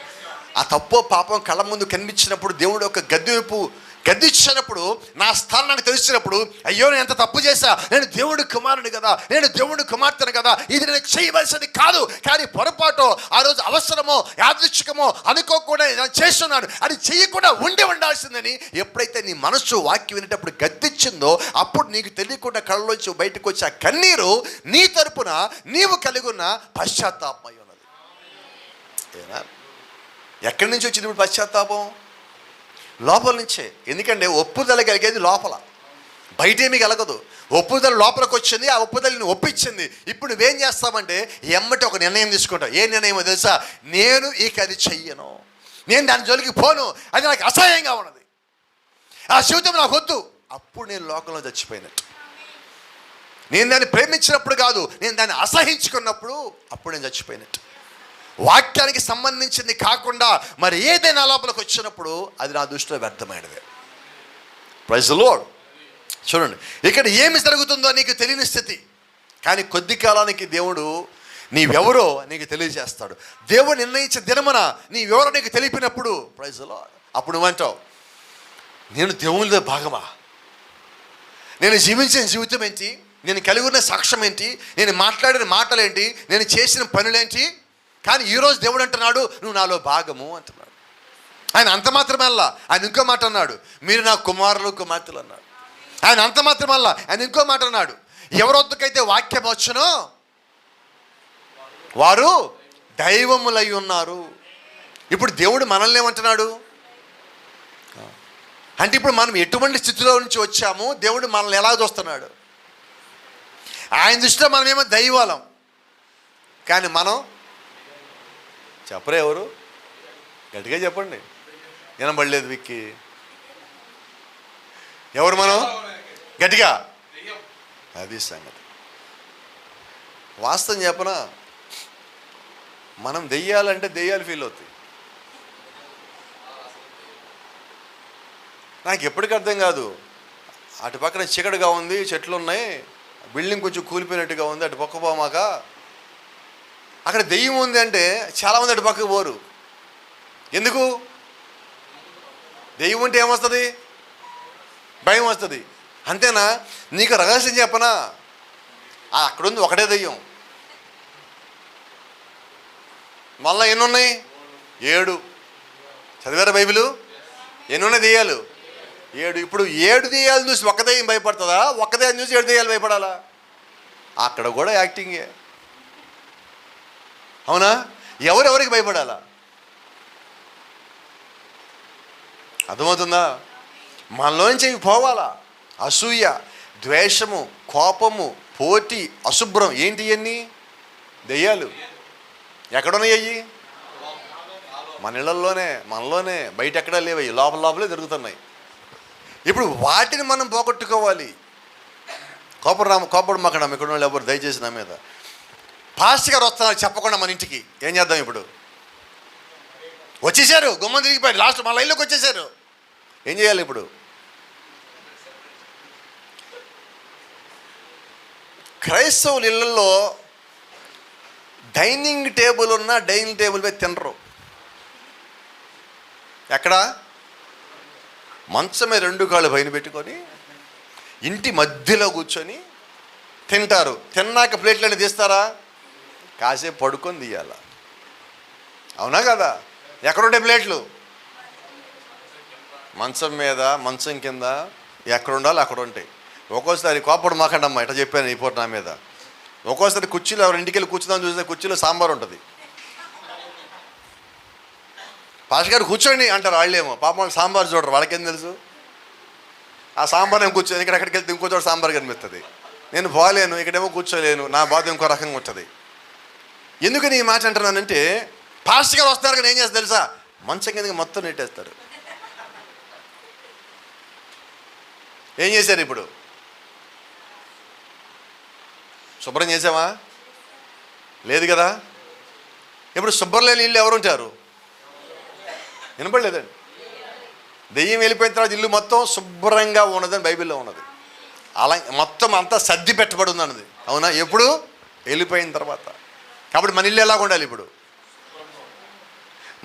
ఆ తప్పో పాపం కళ్ళ ముందు కనిపించినప్పుడు, దేవుడు యొక్క గద్దించినప్పుడు, నా స్థానం నాకు తెలిసినప్పుడు, అయ్యో నేను ఎంత తప్పు చేశా, నేను దేవుడి కుమారుని కదా, నేను దేవుడి కుమార్తెను కదా, ఇది నేను చేయవలసింది కాదు, కానీ పొరపాటు ఆ రోజు అవసరమో యాదృచ్ఛికమో అనుకోకుండా నేను చేస్తున్నాను, అది చేయకుండా ఉండాల్సిందని ఎప్పుడైతే నీ మనస్సు వాక్యం వినేటప్పుడు గద్దించిందో అప్పుడు నీకు తెలియకుండా కళ్ళలోంచి బయటకు వచ్చే ఆ కన్నీరు నీ తరపున నీవు కలిగి ఉన్న పశ్చాత్తాపమై ఉన్నది. ఎక్కడి నుంచి వచ్చింది ఇప్పుడు పశ్చాత్తాపం? లోపల నుంచే. ఎందుకంటే ఒప్పుదల కలిగేది లోపల, బయటేమీ కలగదు. ఒప్పుదల లోపలికి వచ్చింది, ఆ ఒప్పుదలని ఒప్పించింది. ఇప్పుడు నువ్వేం చేస్తావంటే ఎమ్మటి ఒక నిర్ణయం తీసుకుంటావు. ఏ నిర్ణయమో తెలుసా? నేను ఇక అది చెయ్యను, నేను దాని జోలికి పోను, అది నాకు అసహ్యంగా ఉన్నది, ఆ జీవితం నాకు వద్దు. అప్పుడు నేను లోకంలో చచ్చిపోయినట్టు. నేను దాన్ని ప్రేమించినప్పుడు కాదు, నేను దాన్ని అసహించుకున్నప్పుడు అప్పుడు నేను చచ్చిపోయినట్టు. వాక్యానికి సంబంధించింది కాకుండా మరి ఏదైనా లోపలికి వచ్చినప్పుడు అది నా దృష్టిలో వ్యర్థమైనది. Praise the lord. చూడండి, ఇక్కడ ఏమి జరుగుతుందో నీకు తెలియని స్థితి, కానీ కొద్ది కాలానికి దేవుడు నీవెవరో నీకు తెలియజేస్తాడు. దేవుడు నిర్ణయించే దినమున నీవెవరో నీకు తెలిపినప్పుడు ప్రైజ్ ది లార్డ్, అప్పుడు నువ్వంటావు, నేను దేవునిలో భాగమా, నేను జీవించిన జీవితం ఏంటి, నేను కలిగి ఉన్న సాక్ష్యం ఏంటి, నేను మాట్లాడిన మాటలేంటి, నేను చేసిన పనులేంటి. కానీ ఈరోజు దేవుడు అంటున్నాడు, నువ్వు నాలో భాగము అంటున్నాడు. ఆయన అంత మాత్రమల్లా ఆయన ఇంకో మాట అన్నాడు, మీరు నా కుమారులు కుమార్తెలు అన్నాడు. ఆయన అంత మాత్రమల్లా ఆయన ఇంకో మాట అన్నాడు, ఎవరొద్దకైతే వాక్యం వచ్చునో వారు దైవములై ఉన్నారు. ఇప్పుడు దేవుడు మనల్ని ఏమంటున్నాడు అంటే, ఇప్పుడు మనం ఎటువంటి స్థితిలో నుంచి వచ్చాము, దేవుడు మనల్ని ఎలా చూస్తున్నాడు? ఆయన దృష్టిలో మనమేమో దైవాలం, కానీ మనం చెప్పరే, ఎవరు గట్టిగా చెప్పండి, వినబడలేదు విక్కి, ఎవరు మనం? గట్టిగా, అది సంగతి. వాస్తవం చెప్పనా, మనం దెయ్యాలంటే దెయ్యాలు ఫీల్ అవుతాయి. నాకు ఎప్పటికీ అర్థం కాదు, అటు పక్కన చీకటిగా ఉంది, చెట్లు ఉన్నాయి, బిల్డింగ్ కొంచెం కూలిపోయినట్టుగా ఉంది, అటు పక్క పోమాక అక్కడ దెయ్యం ఉంది అంటే చాలామంది అటు పక్కకు పోరు. ఎందుకు? దెయ్యం అంటే ఏమొస్తుంది? భయం వస్తుంది. అంతేనా? నీకు రహస్యం చెప్పనా, అక్కడుంది ఒకటే దెయ్యం, మళ్ళీ ఎన్ని ఉన్నాయి? 7. చదివారా బైబిలు? ఎన్ని ఉన్నాయి దెయ్యాలు? 7. ఇప్పుడు 7 దెయ్యాలు చూసి ఒక్క దెయ్యం భయపడుతుందా? ఒక్క దెయ్యం చూసి 7 దెయ్యాలు భయపడాలా? అక్కడ కూడా యాక్టింగే. అవునా? ఎవరెవరికి భయపడాలా? అర్థమవుతుందా? మనలోంచి ఇవి పోవాలా. అసూయ, ద్వేషము, కోపము, పోటీ, అశుభ్రం, ఏంటి ఇవన్నీ? దెయ్యాలు. ఎక్కడున్నాయి అయ్యి? మన ఇళ్లలోనే, మనలోనే, బయట ఎక్కడా లేవయ్యి, లోపల లోపలే జరుగుతున్నాయి. ఇప్పుడు వాటిని మనం పోగొట్టుకోవాలి. కోపడు మాకడం ఇక్కడ వాళ్ళు ఎవరు దయచేసి నా మీద. పాస్టర్ గారు వస్తున్నారు చెప్పకుండా మన ఇంటికి, ఏం చేద్దాం? ఇప్పుడు వచ్చేసారు, గుమ్మం తిరిగిపోయారు, లాస్ట్ మన లైన్లోకి వచ్చేసారు, ఏం చేయాలి ఇప్పుడు? క్రైస్తవుల ఇళ్ళల్లో డైనింగ్ టేబుల్ ఉన్న డైనింగ్ టేబుల్ మీద తినరు. ఎక్కడ? మంచం మీద 2 కాళ్ళు పైన పెట్టుకొని ఇంటి మధ్యలో కూర్చొని తింటారు. తిన్నాక ప్లేట్లన్నీ తీస్తారా? కాసేపు పడుకొని తీయాల. అవునా కదా? ఎక్కడుంటే ప్లేట్లు? మంచం మీద, మంచం కింద, ఎక్కడ ఉండాలి అక్కడ ఉంటాయి. ఒక్కోసారి కోపడు మాకండమ్మా, ఇట్లా చెప్పాను ఈ పూట నా మీద. ఒక్కోసారి కుర్చీలో ఎవరు ఇంటికి వెళ్ళి కూర్చుందామని చూస్తే కుర్చీలో సాంబార్ ఉంటుంది. పాష గారు కూర్చోండి అంటారు, వాళ్ళేమో పాపం వాళ్ళు సాంబార్ చూడరు, వాళ్ళకేం తెలుసు? ఆ సాంబార్ ఏమో కూర్చొని ఇక్కడ ఎక్కడికి వెళ్తే ఇంకో చోట సాంబార్ కనిపిస్తుంది. నేను పోలేను, ఇక్కడేమో కూర్చోలేను, నా బాధ ఇంకో రకంగా ఉంటుంది. ఎందుకని ఈ మాట అంటున్నానంటే, పాస్టర్ గారు వస్తున్నారు కానీ ఏం చేస్తారు తెలుసా? మంచం కిందకి మొత్తం నెట్టేస్తారు. ఏం చేశారు ఇప్పుడు? శుభ్రం చేసామా? లేదు కదా. ఇప్పుడు శుభ్రం లేని ఇల్లు ఎవరు ఉంటారు? వినపడలేదండి. దెయ్యం వెళ్ళిపోయిన తర్వాత ఇల్లు మొత్తం శుభ్రంగా ఉన్నదని బైబిల్లో ఉన్నది. అలా మొత్తం అంతా సర్ది పెట్టబడి ఉంది అన్నది. అవునా? ఎప్పుడు? వెళ్ళిపోయిన తర్వాత. కాబట్టి మన ఇల్లు ఎలాగ ఉండాలి? ఇప్పుడు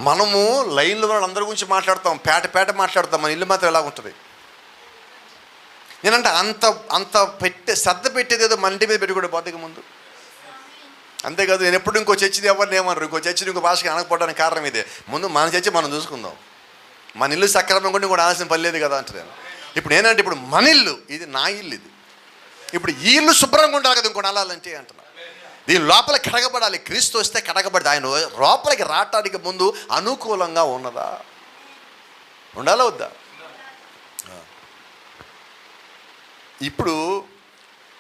మనము లైన్లో అందరి గురించి మాట్లాడతాం, పేట మాట్లాడతాం, మన ఇల్లు మాత్రం ఎలాగ ఉంటుంది? నేనంటే అంత శ్రద్ధ పెట్టేది ఏదో మన ఇంటి మీద పెట్టుకోవడం పోతే ముందు. అంతేకాదు, నేను ఎప్పుడు ఇంకో చర్చిది ఎవరిని ఏమన్నారు, ఇంకో చర్చిని ఇంకో భాషకి అనకపోవడానికి కారణం ఇదే. ముందు మన చర్చి మనం చూసుకుందాం, మన ఇల్లు సక్రమంగా కూడా ఇంకోటి ఆలస్యం పర్లేదు కదా అంటే. ఇప్పుడు నేనంటే ఇప్పుడు మన ఇల్లు, ఇది నా ఇల్లు, ఇది ఇప్పుడు ఈ ఇల్లు శుభ్రంగా ఉండాలి కదా ఇంకోటి అనాలంటే అంటున్నా. దీని లోపల కడగబడాలి. క్రీస్తు వస్తే కడగబడి ఆయన లోపలికి రావటానికి ముందు అనుకూలంగా ఉన్నదా? ఉండాలా వద్దా? ఇప్పుడు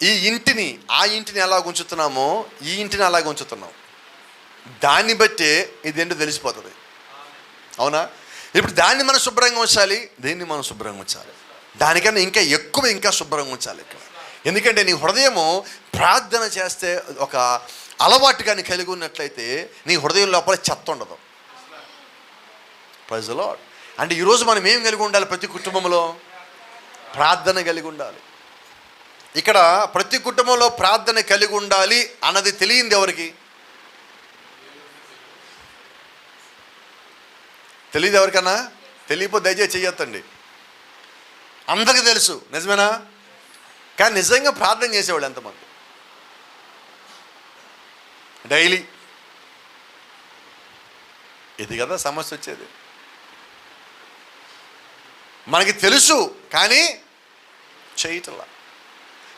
ఈ ఇంటిని ఆ ఇంటిని ఎలా ఉంచుతున్నామో ఈ ఇంటిని అలాగ ఉంచుతున్నాం. దాన్ని బట్టే ఇదేంటో తెలిసిపోతుంది. అవునా? ఇప్పుడు దాన్ని మనం శుభ్రంగా ఉంచాలి, దీన్ని మనం శుభ్రంగా ఉంచాలి. దానికన్నా ఇంకా ఎక్కువ ఇంకా శుభ్రంగా ఉంచాలి ఇక్కడ. ఎందుకంటే నీ హృదయము ప్రార్థన చేస్తే ఒక అలవాటుగా నీ కలిగి ఉన్నట్లయితే నీ హృదయం లోపల చెత్త ఉండదు. Praise the lord. అంటే ఈరోజు మనం ఏం కలిగి ఉండాలి? ప్రతి కుటుంబంలో ప్రార్థన కలిగి ఉండాలి. ఇక్కడ ప్రతి కుటుంబంలో ప్రార్థన కలిగి ఉండాలి అన్నది తెలియంది ఎవరికి? తెలియదు ఎవరికన్నా? తెలియకపోతే దయచేసి చెయ్యొద్దండి. అందరికీ తెలుసు, నిజమేనా? కానీ నిజంగా ప్రార్థన చేసేవాళ్ళు ఎంతమంది? డైలీ. ఇది కదా సమస్య వచ్చేది. మనకి తెలుసు కానీ చేయటంలా.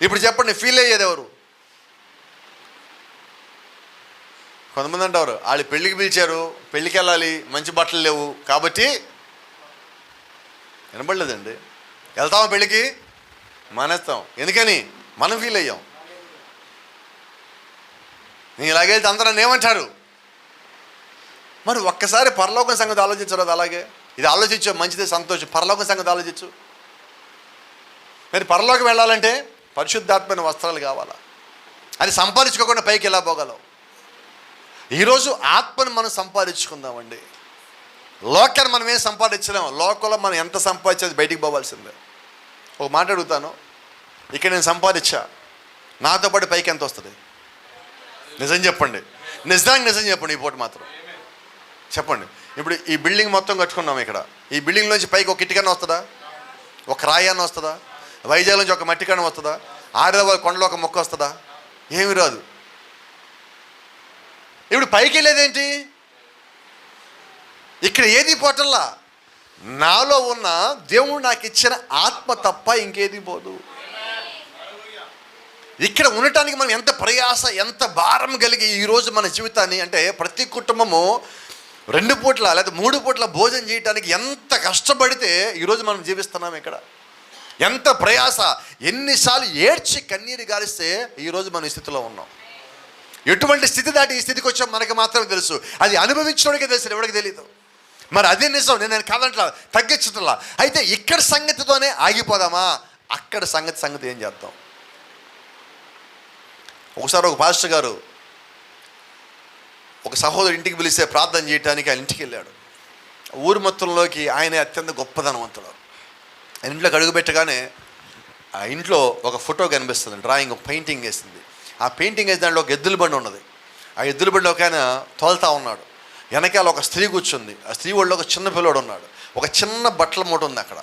ఇప్పుడు చెప్పండి, ఫీల్ అయ్యేది ఎవరు? కొంతమంది అంటారు వాళ్ళు పెళ్ళికి పిలిచారు, పెళ్ళికి వెళ్ళాలి, మంచి బట్టలు లేవు కాబట్టి. వినపడలేదండి? వెళ్తామా పెళ్ళికి? మానేస్తాం. ఎందుకని? మనం ఫీల్ అయ్యాం. నేను ఇలాగే వెళ్తే అందరూ నన్ను ఏమంటారు? మరి ఒక్కసారి పరలోకం సంగతి ఆలోచించరు. అది అలాగే ఇది ఆలోచించు, మంచిదే, సంతోషం. పరలోకం సంగతి ఆలోచించు. మరి పరలోకం వెళ్ళాలంటే పరిశుద్ధాత్మైన వస్త్రాలు కావాలా? అది సంపాదించుకోకుండా పైకి ఎలా పోగలవు? ఈరోజు ఆత్మను మనం సంపాదించుకుందామండి. లోకాన్ని మనం ఏం సంపాదించలేము. లోకంలో మనం ఎంత సంపాదించేది బయటికి పోవాల్సిందే. ఒక మాట అడుగుతాను, ఇక్కడ నేను సంపాదించా, నాతో పాటు పైకి ఎంత వస్తుంది? నిజం చెప్పండి, నిజం చెప్పండి. ఈ పూట మాత్రం చెప్పండి. ఇప్పుడు ఈ బిల్డింగ్ మొత్తం కట్టుకున్నాం. ఇక్కడ ఈ బిల్డింగ్ నుంచి పైకి ఒక ఇటుకన్నా వస్తుందా? ఒక రాయన్న వస్తుందా? వైజాగ్ నుంచి ఒక మట్టి కన్నా వస్తుందా? ఆదిలాబాద్ కొండలో ఒక మొక్క వస్తుందా? ఏమి రాదు. ఇప్పుడు పైకి వెళ్ళేదేంటి? ఇక్కడ ఏది పోటల్లా. నాలో ఉన్న దేవుడు నాకు ఇచ్చిన ఆత్మ తప్ప ఇంకేది పోదు. ఇక్కడ ఉండటానికి మనం ఎంత ప్రయాస, ఎంత భారం కలిగి ఈరోజు మన జీవితాన్ని, అంటే ప్రతి కుటుంబము 2 పూట్ల లేదా 3 పూట్ల భోజనం చేయడానికి ఎంత కష్టపడితే ఈరోజు మనం జీవిస్తున్నాం. ఇక్కడ ఎంత ప్రయాస, ఎన్నిసార్లు ఏడ్చి కన్నీరు గారిస్తే ఈరోజు మనం ఈ స్థితిలో ఉన్నాం. ఎటువంటి స్థితి దాటి ఈ స్థితికి వచ్చాం మనకి మాత్రమే తెలుసు. అది అనుభవించడానికే తెలుసు, ఎవరికి తెలియదు. మరి అదే నిజం. నేను కాదంట్లా, తగ్గించట్లా. అయితే ఇక్కడ సంగతితోనే ఆగిపోదామా? అక్కడ సంగతి ఏం చేద్దాం? ఒకసారి ఒక పాస్టర్ గారు ఒక సహోదరు ఇంటికి పిలిస్తే ప్రార్థన చేయడానికి ఆయన ఇంటికి వెళ్ళాడు. ఊరు మొత్తంలోకి ఆయనే అత్యంత గొప్పదనవంతుడు. ఆయన ఇంట్లోకి అడుగుపెట్టగానే ఆ ఇంట్లో ఒక ఫోటో కనిపిస్తుంది, డ్రాయింగ్, పెయింటింగ్ వేసింది. ఆ పెయింటింగ్ వేసిన దాంట్లో ఒక ఎద్దుల బండి ఉన్నది. ఆ ఎద్దుల బండి ఒక ఆయన తోలుతా ఉన్నాడు. వెనకాల ఒక స్త్రీ కూర్చుంది. ఆ స్త్రీ ఒళ్ళో ఒక చిన్న పిల్లోడు ఉన్నాడు. ఒక చిన్న బట్టల మూట ఉంది అక్కడ,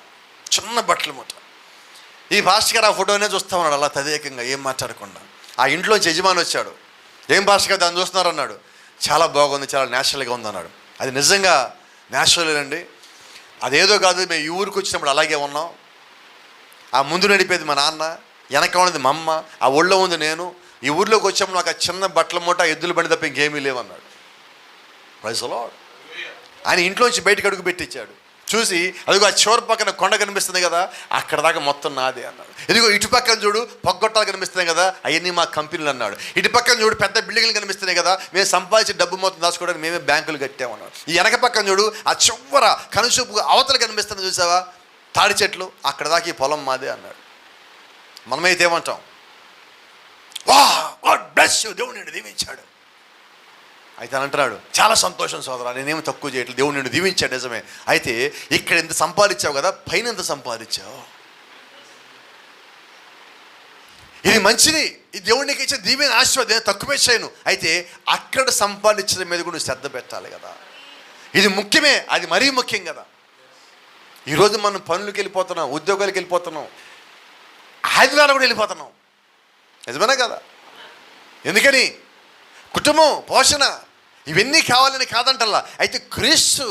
చిన్న బట్టల మూట. ఈ పాస్టర్ గారు ఆ ఫోటోనే చూస్తూ ఉన్నాడు అలా తదేకంగా, ఏం మాట్లాడకుండా. ఆ ఇంట్లోంచి యజమాని వచ్చాడు. ఏం పాస్టర్ గారు దాన్ని చూస్తున్నారు అన్నాడు. చాలా బాగుంది, చాలా న్యాచురల్గా ఉంది అన్నాడు. అది నిజంగా న్యాచురల్ అండి. అదేదో కాదు, మేము ఈ ఊరికి వచ్చినప్పుడు అలాగే ఉన్నాం. ఆ ముందు నడిపేది మా నాన్న, వెనక ఉన్నది మా అమ్మ, ఆ ఒళ్ళో ఉంది నేను. ఈ ఊర్లోకి వచ్చాము, నాకు ఆ చిన్న బట్టల మూట, ఎద్దుల బండి తప్ప ఇంకేమీ లేవన్నాడు. Praise the lord. ఆయన ఇంట్లోంచి బయటకు అడుగు పెట్టించాడు. చూసి అదిగో ఆ చివరి పక్కన కొండ కనిపిస్తుంది కదా, అక్కడ దాకా మొత్తం నాదే అన్నాడు. ఇదిగో ఇటు పక్కన చూడు పొగ్గొట్టాలు కనిపిస్తున్నాయి కదా, అవన్నీ మా కంపెనీలు అన్నాడు. ఇటు పక్కన చూడు పెద్ద బిల్డింగ్లు కనిపిస్తున్నాయి కదా, మేము సంపాదించి డబ్బు మొత్తం దాచుకోవడానికి మేమే బ్యాంకులు కట్టామన్నాడు. ఈ వెనక పక్కన చూడు ఆ చివర కనుచూపు అవతల కనిపిస్తుంది చూసావా తాడి చెట్లు, అక్కడ దాకా ఈ పొలం మాదే అన్నాడు. మనమైతే ఏమంటాం? వా గాడ్ బ్లెస్ యు, దేవుడు నిన్ను దీవించాడు. అయితే అని అంటున్నాడు, చాలా సంతోషం సోదరా, నేనేమి తక్కువ చేయట్లేదు, దేవుడు నిన్ను దీవించాడు. నిజమే. అయితే ఇక్కడ ఎంత సంపాదించావు కదా, పైన ఎంత సంపాదించావు? ఇది మంచిది, ఈ దేవుడికి ఇచ్చే దీవెన ఆశీర్వాదం, తక్కువే చేయను. అయితే అక్కడ సంపాదించడం మీద కూడా నువ్వు శ్రద్ధ పెట్టాలి కదా. ఇది ముఖ్యమే, అది మరీ ముఖ్యం కదా. ఈరోజు మనం పనులకు వెళ్ళిపోతున్నాం, ఉద్యోగాలకు వెళ్ళిపోతున్నాం, ఆదివారం కూడా వెళ్ళిపోతున్నాం. నిజమేనా కదా? ఎందుకని? కుటుంబం, పోషణ, ఇవన్నీ కావాలని కాదంటల్లా. అయితే క్రీస్తు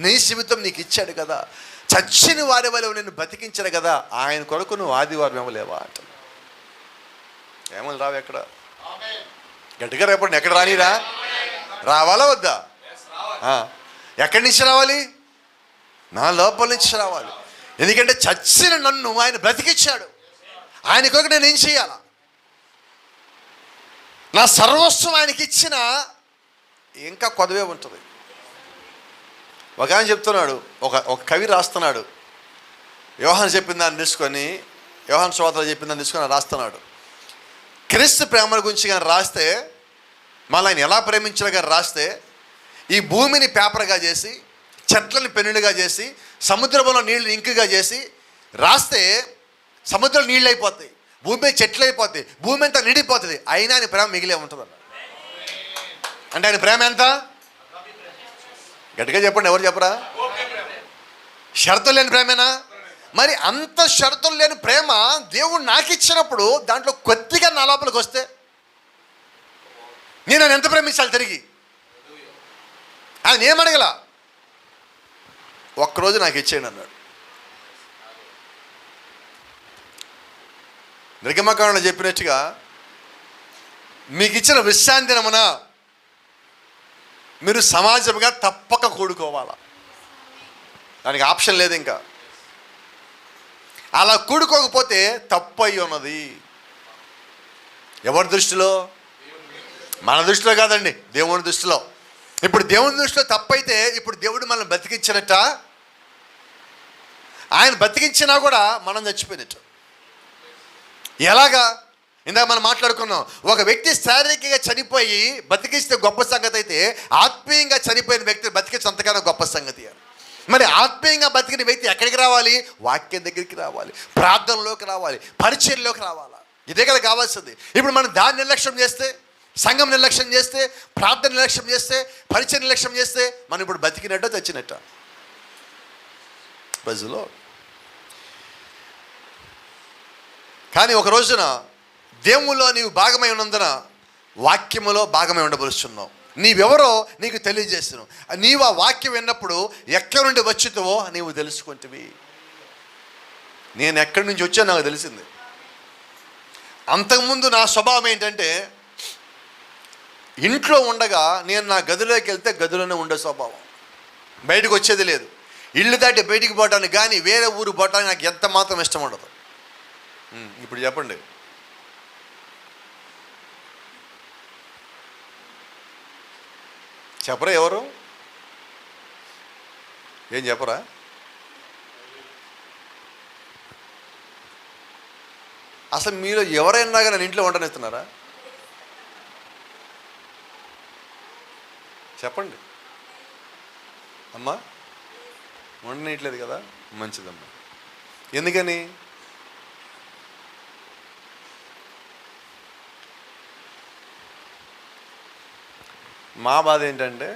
నీ జీవితం నీకు ఇచ్చాడు కదా, చచ్చిన వారి వల్ల నిన్ను బతికించాడు కదా, ఆయన కొరకు నువ్వు ఆదివారం ఏమలేవా అంట. ఏమని రావు ఎక్కడ? గట్టిగా రేపటి ఎక్కడ రానిరా? రావాలా వద్దా? ఎక్కడి నుంచి రావాలి? నా లోపల నుంచి రావాలి. ఎందుకంటే చచ్చిన నన్ను ఆయన బ్రతికిచ్చాడు. ఆయన కొరకు నేను ఏం చేయాలా? నా సర్వస్వం ఆయనకి ఇచ్చిన ఇంకా కొదవే ఉంటుంది. ఒక ఆయన చెప్తున్నాడు, ఒక కవి రాస్తున్నాడు, యోహాను చెప్పిన దాన్ని తీసుకొని యోహాను సువార్తలో చెప్పిందని తీసుకొని రాస్తున్నాడు. క్రీస్తు ప్రేమ గురించి కానీ రాస్తే, మళ్ళీ ఆయన ఎలా ప్రేమించాలో కానీ రాస్తే, ఈ భూమిని పేపర్గా చేసి, చెట్లని పెన్నులుగా చేసి, సముద్రంలో నీళ్ళు ఇంకుగా చేసి రాస్తే సముద్రం నీళ్ళు అయిపోతాయి, భూమి చెట్లు అయిపోతాయి, భూమి అంతా నిండిపోతుంది, అయినా ఆయన ప్రేమ మిగిలే ఉంటుంది అన్న. అంటే ఆయన ప్రేమ ఎంత? గట్టిగా చెప్పండి, ఎవరు చెప్పరా? షరతులు లేని ప్రేమేనా? మరి అంత షరతులు లేని ప్రేమ దేవుడు నాకు ఇచ్చినప్పుడు దాంట్లో కొద్దిగా నా లోపలికి వస్తే నేను ఆయన ఎంత ప్రేమించాలి తిరిగి? ఆయన ఏమడగల, ఒక్కరోజు నాకు ఇచ్చేయండి అన్నాడు. నిర్గమకాండలో చెప్పినట్టుగా మీకు ఇచ్చిన విశ్రాంతి దినమున మీరు సమాజంగా తప్పక కూడుకోవాలా, దానికి ఆప్షన్ లేదు. ఇంకా అలా కూడుకోకపోతే తప్పు అయి ఉన్నది. ఎవరి దృష్టిలో? మన దృష్టిలో కాదండి, దేవుని దృష్టిలో. ఇప్పుడు దేవుని దృష్టిలో తప్పు అయితే ఇప్పుడు దేవుడు మనల్ని బతికించినట్ట? ఆయన బతికించినా కూడా మనం చచ్చిపోయినట్టు. ఎలాగా? ఇందాక మనం మాట్లాడుకున్నాం, ఒక వ్యక్తి శారీరకంగా చనిపోయి బతికిస్తే గొప్ప సంగతి అయితే, ఆత్మీయంగా చనిపోయిన వ్యక్తి బతికించి అంతకన్నా గొప్ప సంగతి. మరి ఆత్మీయంగా బతికిన వ్యక్తి ఎక్కడికి రావాలి? వాక్యం దగ్గరికి రావాలి, ప్రార్థనలోకి రావాలి, పరిచర్యలోకి రావాలి. ఇదే కదా కావాల్సింది. ఇప్పుడు మనం దాన్ని నిర్లక్ష్యం చేస్తే, సంఘం నిర్లక్ష్యం చేస్తే, ప్రార్థన నిర్లక్ష్యం చేస్తే, పరిచయ నిర్లక్ష్యం చేస్తే మనం ఇప్పుడు బతికినట్ట చచ్చినట్ట. ప్రజలో కానీ ఒక రోజున దేవుల్లో నీవు భాగమై ఉన్నందున వాక్యములో భాగమై ఉండబలుస్తున్నావు. నీవెవరో నీకు తెలియజేస్తున్నావు. నీవు ఆ వాక్యం విన్నప్పుడు ఎక్కడి నుండి వచ్చుతావో నీవు తెలుసుకుంటువి. నేను ఎక్కడి నుంచి వచ్చానో నాకు తెలిసింది. అంతకుముందు నా స్వభావం ఏంటంటే, ఇంట్లో ఉండగా నేను నా గదిలోకి వెళ్తే గదిలోనే ఉండే స్వభావం, బయటకు వచ్చేది లేదు. ఇల్లు దాటి బయటికి పోవడానికి కానీ వేరే ఊరు పోవడానికి నాకు ఎంత మాత్రం ఇష్టం ఉండదు. ఇప్పుడు చెప్పండి, చెప్పరా? ఎవరు ఏం చెప్పరా? అసలు మీలో ఎవరైనా కానీ ఇంట్లో వంటనిస్తున్నారా? చెప్పండి. అమ్మా వండనీయట్లేదు కదా, మంచిదమ్మా. ఎందుకని? మా బాధ ఏంటంటే,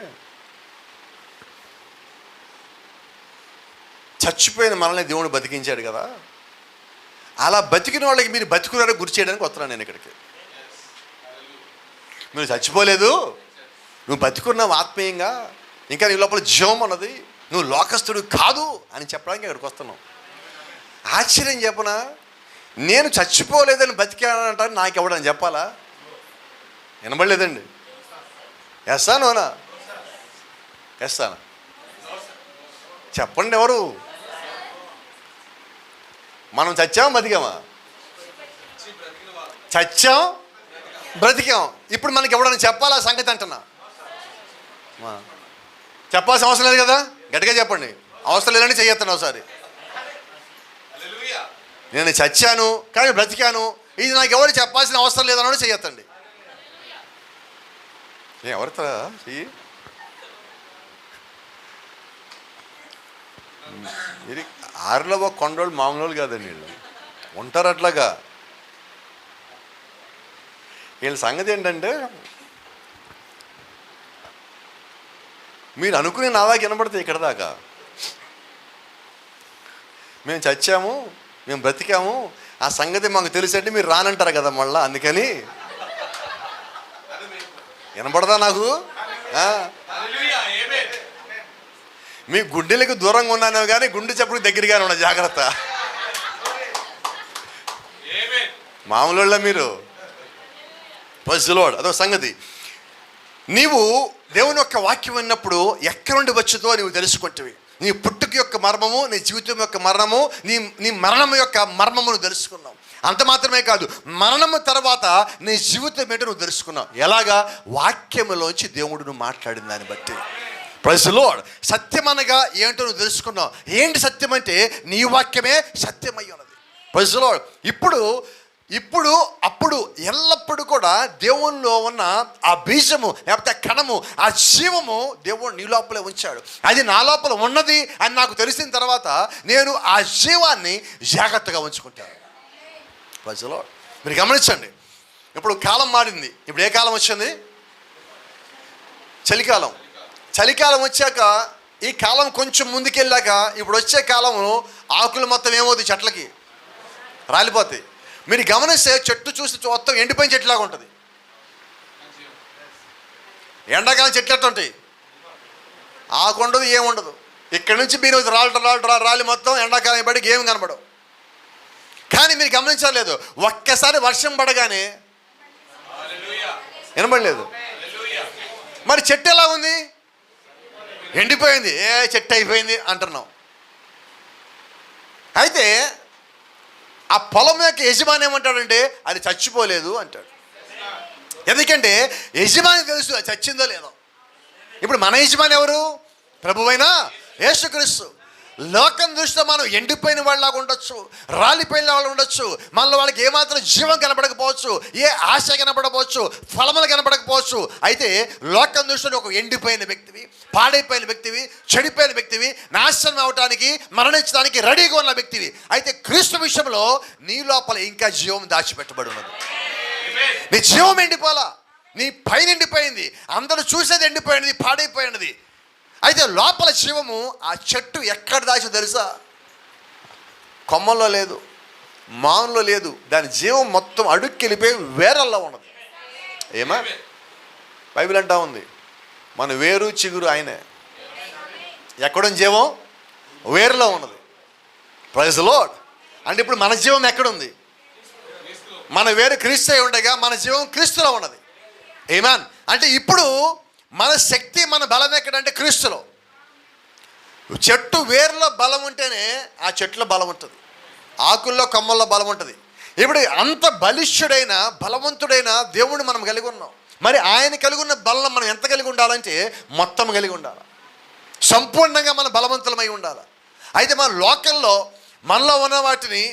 చచ్చిపోయిన మనల్ని దేవుడు బతికించాడు కదా, అలా బతికిన వాళ్ళకి మీరు బతుకున్నారని గురి చేయడానికి వస్తున్నాను నేను ఇక్కడికి. మీరు చచ్చిపోలేదు, నువ్వు బతుకున్నావు ఆత్మీయంగా, ఇంకా నీ లోపల జీవం ఉన్నది, నువ్వు లోకస్తుడు కాదు అని చెప్పడానికి ఇక్కడికి వస్తున్నావు. ఆశ్చర్యం చెప్పనా, నేను చచ్చిపోలేదని బతికానంటాను నాకు ఎవడని చెప్పాలా? వినబడలేదండి. ఎస్సా నోనా? ఎస్సానా? చెప్పండి ఎవరు? మనం చచ్చాం బతికామా? చచ్చాం బ్రతికాం. ఇప్పుడు మనకి ఎవడని చెప్పాలా సంగతి అంటున్నా? చెప్పాల్సిన అవసరం లేదు కదా. గట్టిగా చెప్పండి, అవసరం లేదని చెయ్యొస్తాను ఒకసారి. నేను చచ్చాను కానీ బ్రతికాను, ఇది నాకు ఎవరు చెప్పాల్సిన అవసరం లేదన్నాడు చెయ్యొద్దండి. ఎవరితో చెయ్యి? ఇది ఆరులో ఒక కొండోళ్ళు మామూలు కాదండి, వీళ్ళు ఉంటారు అట్లాగా. వీళ్ళ సంగతి ఏంటంటే, మీరు అనుకునే నా దాకా వినపడితే ఇక్కడ దాకా మేము చచ్చాము, మేము బ్రతికాము, ఆ సంగతి మాకు తెలిసంటే మీరు రానంటారు కదా మళ్ళీ. అందుకని వినపడదా నాకు? మీ గుండెలకు దూరంగా ఉన్నాను కానీ గుండె చెప్పులకు దగ్గరగానే ఉన్నా, జాగ్రత్త. మామూలు మీరు పసులోడ్ అదొక సంగతి. నీవు దేవుని యొక్క వాక్యం విన్నప్పుడు ఎక్కడి నుండి వచ్చుతో నీవు తెలుసుకుంటువి. నీ పుట్టుక యొక్క మర్మము, నీ జీవితం యొక్క మరణము, నీ మరణం యొక్క మర్మమును తెలుసుకున్నావు. అంత మాత్రమే కాదు, మరణము తర్వాత నీ జీవితం ఏంటో నువ్వు తెలుసుకున్నావు. ఎలాగా? వాక్యములోంచి దేవుడు నువ్వు మాట్లాడిన దాన్ని బట్టి. Praise the lord. సత్యం అనగా ఏంటో నువ్వు తెలుసుకున్నావు. ఏంటి సత్యం అంటే, నీ వాక్యమే సత్యమై ఉన్నది. Praise the lord. ఇప్పుడు అప్పుడు ఎల్లప్పుడూ కూడా దేవునిలో ఉన్న ఆ బీజము లేకపోతే కణము, ఆ జీవము దేవుడు నీ లోపలే ఉంచాడు. అది నా లోపల ఉన్నది అని నాకు తెలిసిన తర్వాత నేను ఆ జీవాన్ని జాగ్రత్తగా ఉంచుకుంటాను. Praise the lord. మీరు గమనించండి, ఇప్పుడు కాలం మారింది. ఇప్పుడు ఏ కాలం వచ్చింది? చలికాలం. చలికాలం వచ్చాక ఈ కాలం కొంచెం ముందుకెళ్ళాక ఇప్పుడు వచ్చే కాలము ఆకులు మొత్తం ఏమవుతుంది? చెట్లకి రాలిపోతాయి. మీరు గమనిస్తే చెట్టు చూసి మొత్తం ఎండిపోయిన చెట్టులాగా ఉంటుంది. ఎండాకాలం చెట్లు ఎట్లా ఉంటాయి? ఆకు ఉండదు, ఏముండదు. ఇక్కడి నుంచి మీరు రాలి మొత్తం ఎండాకాలం పడికి ఏమి కనబడవు. కానీ మీరు గమనించలేదు, ఒక్కసారి వర్షం పడగానే వినబడలేదు. మరి చెట్టు ఎలా ఉంది? ఎండిపోయింది. చెట్టు అయిపోయింది అంటున్నాం. అయితే ఆ పొలం యొక్క యజమాని ఏమంటాడంటే అది చచ్చిపోలేదు అంటాడు. ఎందుకంటే యజమాని తెలుసు అది చచ్చిందో లేదో. ఇప్పుడు మన యజమాని ఎవరు? ప్రభువైన యేసుక్రీస్తు. లోకం దృష్టిలో మనం ఎండిపోయిన వాళ్ళలాగా ఉండొచ్చు, రాలిపోయిన వాళ్ళు ఉండొచ్చు, మనలో వాళ్ళకి ఏమాత్రం జీవం కనపడకపోవచ్చు, ఏ ఆశ కనపడకపోవచ్చు, ఫలములు కనపడకపోవచ్చు. అయితే లోకం దృష్టిలో ఒక ఎండిపోయిన వ్యక్తివి, పాడైపోయిన వ్యక్తివి, చెడిపోయిన వ్యక్తివి, నాశనం అవటానికి, మరణించడానికి రెడీగా ఉన్న వ్యక్తివి. అయితే క్రీస్తు విషయంలో నీ లోపల ఇంకా జీవం దాచిపెట్టబడి ఉన్నది. నీ జీవం ఎండిపోలా, నీ పైన ఎండిపోయింది, అందరూ చూసేది ఎండిపోయినది, పాడైపోయినది. అయితే లోపల జీవము ఆ చెట్టు ఎక్కడ దాచో తెలుసా? కొమ్మల్లో లేదు, మానులో లేదు. దాని జీవం మొత్తం అడుక్కెళ్ళిపోయి వేరల్లో ఉన్నది. ఏమా బైబిల్ అంటా ఉంది, మన వేరు చిగురు ఆయనే. ఎక్కడున్న జీవం? వేరులో ఉన్నది. Praise the lord. అంటే ఇప్పుడు మన జీవం ఎక్కడుంది? మన వేరు క్రీస్తు అయి ఉండగా మన జీవం క్రీస్తులో ఉన్నది. ఆమేన్. అంటే ఇప్పుడు మన శక్తి, మన బలం ఎక్కడంటే క్రీస్తులో. చెట్టు వేరులో బలం ఉంటేనే ఆ చెట్టులో బలం ఉంటుంది, ఆకుల్లో కొమ్మల్లో బలం ఉంటుంది. ఇప్పుడు అంత బలిష్ఠుడైన బలవంతుడైన దేవుడిని మనం కలిగి ఉన్నాం. మరి ఆయన కలిగి ఉన్న బలం మనం ఎంత కలిగి ఉండాలంటే మొత్తం కలిగి ఉండాలి, సంపూర్ణంగా మన బలవంతులమై ఉండాలి. అయితే మన లోకంలో మనలో ఉన్న వాటిని,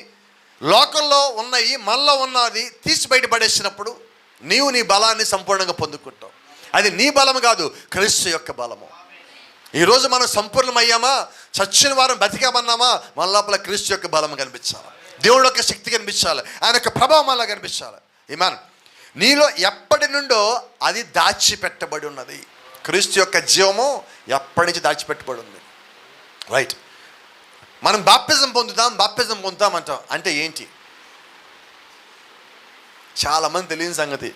లోకంలో ఉన్నవి మనలో ఉన్నది తీసి బయటపడేసినప్పుడు నీవు నీ బలాన్ని సంపూర్ణంగా పొందుకుంటావు. అది నీ బలము కాదు, క్రీస్తు యొక్క బలము. ఈరోజు మనం సంపూర్ణమయ్యామా, చచ్చిన వారం బతికామన్నామా, మన లోపల క్రీస్తు యొక్క బలం కనిపించాలి, దేవుడి యొక్క శక్తి కనిపించాలి, ఆయన యొక్క ప్రభావం అలా కనిపించాలి. ఆమేన్. నీలో ఎప్పటి నుండో అది దాచిపెట్టబడి ఉన్నది. క్రీస్తు యొక్క జీవము ఎప్పటి నుంచి దాచిపెట్టబడి ఉంది. రైట్. మనం బాప్తిజం పొందుతాం అంటాం. అంటే ఏంటి? చాలామంది తెలియని సంగతి.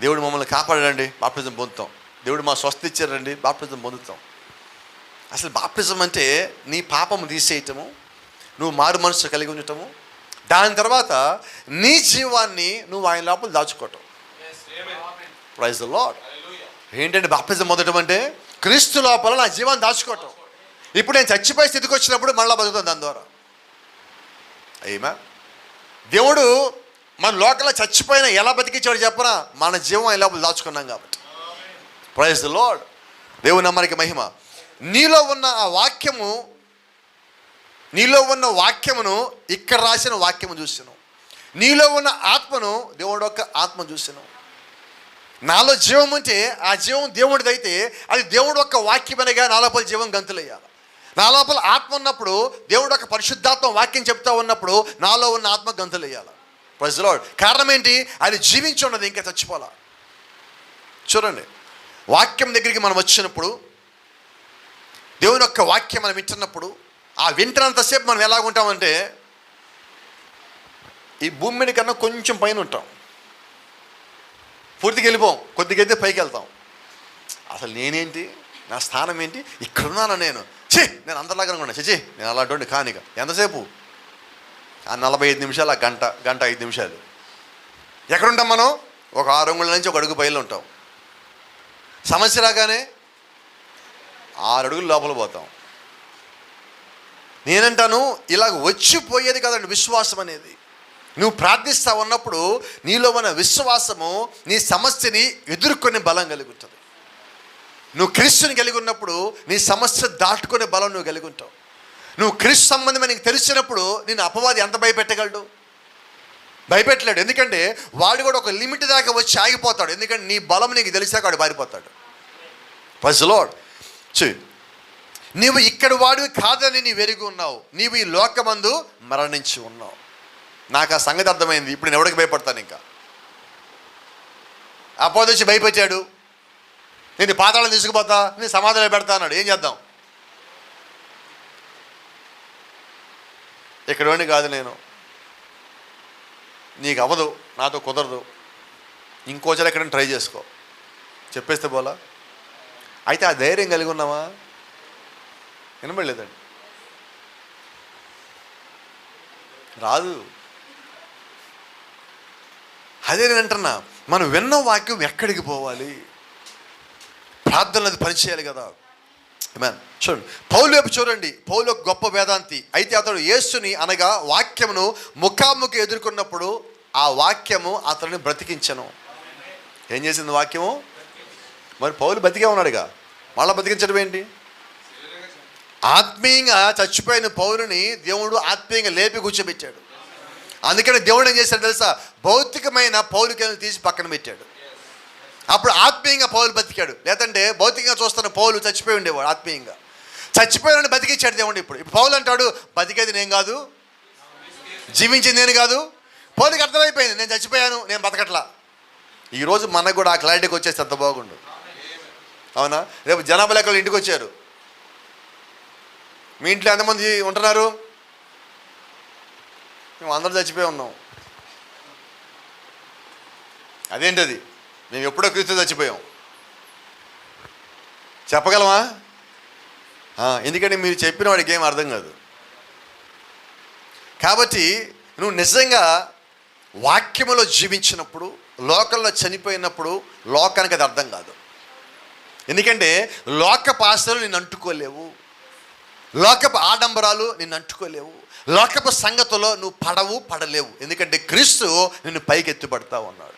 దేవుడు మమ్మల్ని కాపాడాడండి, బాప్తిజం పొందుతాం. దేవుడు మా స్వస్థ ఇచ్చారండి, బాప్తిజం పొందుతాం. అసలు బాప్తిజం అంటే నీ పాపము తీసేయటము, నువ్వు మారు మనసు కలిగి ఉండటము, దాని తర్వాత నీ జీవాన్ని నువ్వు ఆయన లోపల దాచుకోవటం. Praise the lord. ఏంటంటే బాప్తిజం పొందటం అంటే క్రీస్తు లోపల నా జీవాన్ని దాచుకోవటం. ఇప్పుడు నేను చచ్చిపోయే స్థితికి వచ్చినప్పుడు మళ్ళీ బతుకుతాను దాని ద్వారా. ఆమేన్. దేవుడు మన లోకంలో చచ్చిపోయినా ఎలా బతికించాడు చెప్పనా? మన జీవం ఆయన లోపల దాచుకున్నాం కాబట్టి. Praise the lord. దేవుని నామానికి మహిమ. నీలో ఉన్న ఆ వాక్యము, నీలో ఉన్న వాక్యమును ఇక్కడ రాసిన వాక్యము చూసాను. నీలో ఉన్న ఆత్మను దేవుడు యొక్క ఆత్మ చూసాను. నాలో జీవం ఉంటే ఆ జీవం దేవుడిది అయితే అది దేవుడు యొక్క వాక్యమనగా నా లోపల జీవం గంతులయ్యాలి. నా లోపల ఆత్మ ఉన్నప్పుడు దేవుడు యొక్క పరిశుద్ధాత్మ వాక్యం చెప్తా ఉన్నప్పుడు నాలో ఉన్న ఆత్మ గంతులయ్యాలి. Praise the lord. కారణం ఏంటి? అది జీవించి ఉన్నది, ఇంకా చచ్చిపోలా. చూడండి, వాక్యం దగ్గరికి మనం వచ్చినప్పుడు, దేవుని యొక్క వాక్యం మనం వింటున్నప్పుడు, ఆ వింటున్నంతసేపు మనం ఎలాగుంటామంటే ఈ భూమి మీద కన్నా కొంచెం పైన ఉంటాం. పూర్తిగా వెళ్ళిపోం, కొద్దిగా అయితే పైకి వెళ్తాం. అసలు నేనేంటి, నా స్థానం ఏంటి, ఇక్కడున్నాను నేను, నేను అందరిలాగా ఉన్నా, నేను అలాంటి కానిక ఎంతసేపు? ఆ 45 నిమిషాలు, ఆ గంట 5 నిమిషాలు. ఎక్కడుంటాం మనం? ఒక 6 అంగుళాల నుంచి ఒక అడుగు పైన ఉంటాం. సమస్య రాగానే 6 అడుగులు లోపల పోతాం. నేనంటాను, ఇలాగ వచ్చిపోయేది కదండి విశ్వాసం అనేది. నువ్వు ప్రార్థిస్తా ఉన్నప్పుడు నీలో ఉన్న విశ్వాసము నీ సమస్యని ఎదుర్కొనే బలం కలిగి ఉంటుంది. నువ్వు క్రీస్తుని కలిగి ఉన్నప్పుడు నీ సమస్య దాటుకునే బలం నువ్వు కలిగి ఉంటావు. నువ్వు క్రీస్తు సంబంధమని నీకు తెలిసినప్పుడు నిన్ను అపవాది ఎంత భయపెట్టగలడు? భయపెట్టలేడు. ఎందుకంటే వాడు కూడా ఒక లిమిట్ దాకా వచ్చి ఆగిపోతాడు. ఎందుకంటే నీ బలం నీకు తెలిసాక వాడు పారిపోతాడు. Praise the lord. నీవు ఇక్కడ వాడివి కాదని నీవు ఎరిగి ఉన్నావు, నీవు ఈ లోకమందు మరణించి ఉన్నావు. నాకు ఆ సంగతి అర్థమైంది. ఇప్పుడు నేను ఎవరికి భయపడతాను? ఇంకా అపవాది వచ్చి భయపెట్టాడు, నేను పాతాళం తీసుకుపోతా, నేను సమాధానం పెడతా అన్నాడు. ఏం చేద్దాం? ఇక్కడ కాదు నేను, నీకు అవ్వదు, నాతో కుదరదు, ఇంకోసారి ఎక్కడైనా ట్రై చేసుకో చెప్పేస్తే పోలా. అయితే ఆ ధైర్యం కలిగి ఉన్నావా? వినబడలేదండి. రాదు. అదే నేను అంటున్నా, మనం విన్న వాక్యం ఎక్కడికి పోవాలి? ప్రార్థనలు అది పనిచేయాలి కదా. చూడండి, పౌలు వైపు చూడండి. పౌలు ఒక గొప్ప వేదాంతి. అయితే అతడు యేసుని అనగా వాక్యమును ముఖాముఖి ఎదుర్కొన్నప్పుడు ఆ వాక్యము అతడిని బ్రతికించను. ఏం చేసింది వాక్యము? మరి పౌలు బతికే ఉన్నాడుగా, మళ్ళీ బతికించడం ఏంటి? ఆత్మీయంగా చచ్చిపోయిన పౌలుని దేవుడు ఆత్మీయంగా లేపి కూర్చోబెట్టాడు. అందుకని దేవుడు ఏం చేశాడు తెలుసా? భౌతికమైన పౌలుకి తీసి పక్కన పెట్టాడు. అప్పుడు ఆత్మీయంగా పౌలు బతికాడు. లేదంటే భౌతికంగా చూస్తున్న పౌలు చచ్చిపోయి ఉండేవాడు. ఆత్మీయంగా చచ్చిపోయాడని బతికించాడు దేవుడు. ఇప్పుడు పౌలు అంటాడు, బతికేది నేను కాదు, జీవించింది నేను కాదు. పౌలుకి అర్థమైపోయింది, నేను చచ్చిపోయాను, నేను బతకట్లా. ఈరోజు మనకు కూడా ఆ క్లారిటీకి వచ్చేస్తే అంత బాగుండు. అవునా? రేపు జనాభా లెక్కలు ఇంటికి వచ్చారు, మీ ఇంట్లో ఎంతమంది ఉంటున్నారు? మేము అందరూ చచ్చిపోయి ఉన్నాం. అదేంటది? మేము ఎప్పుడో క్రీస్తు చచ్చిపోయాం చెప్పగలమా? ఎందుకంటే మీరు చెప్పిన వాడికి ఏం అర్థం కాదు. కాబట్టి నువ్వు నిజంగా వాక్యములో జీవించినప్పుడు, లోకంలో చనిపోయినప్పుడు లోకానికి అది అర్థం కాదు. ఎందుకంటే లోకపు ఆశలు నిన్ను అంటుకోలేవు, లోకపు ఆడంబరాలు నిన్ను అంటుకోలేవు, లోకపు సంగతిలో నువ్వు పడలేవు. ఎందుకంటే క్రీస్తు నిన్ను పైకి ఎత్తిపడతా ఉన్నాడు,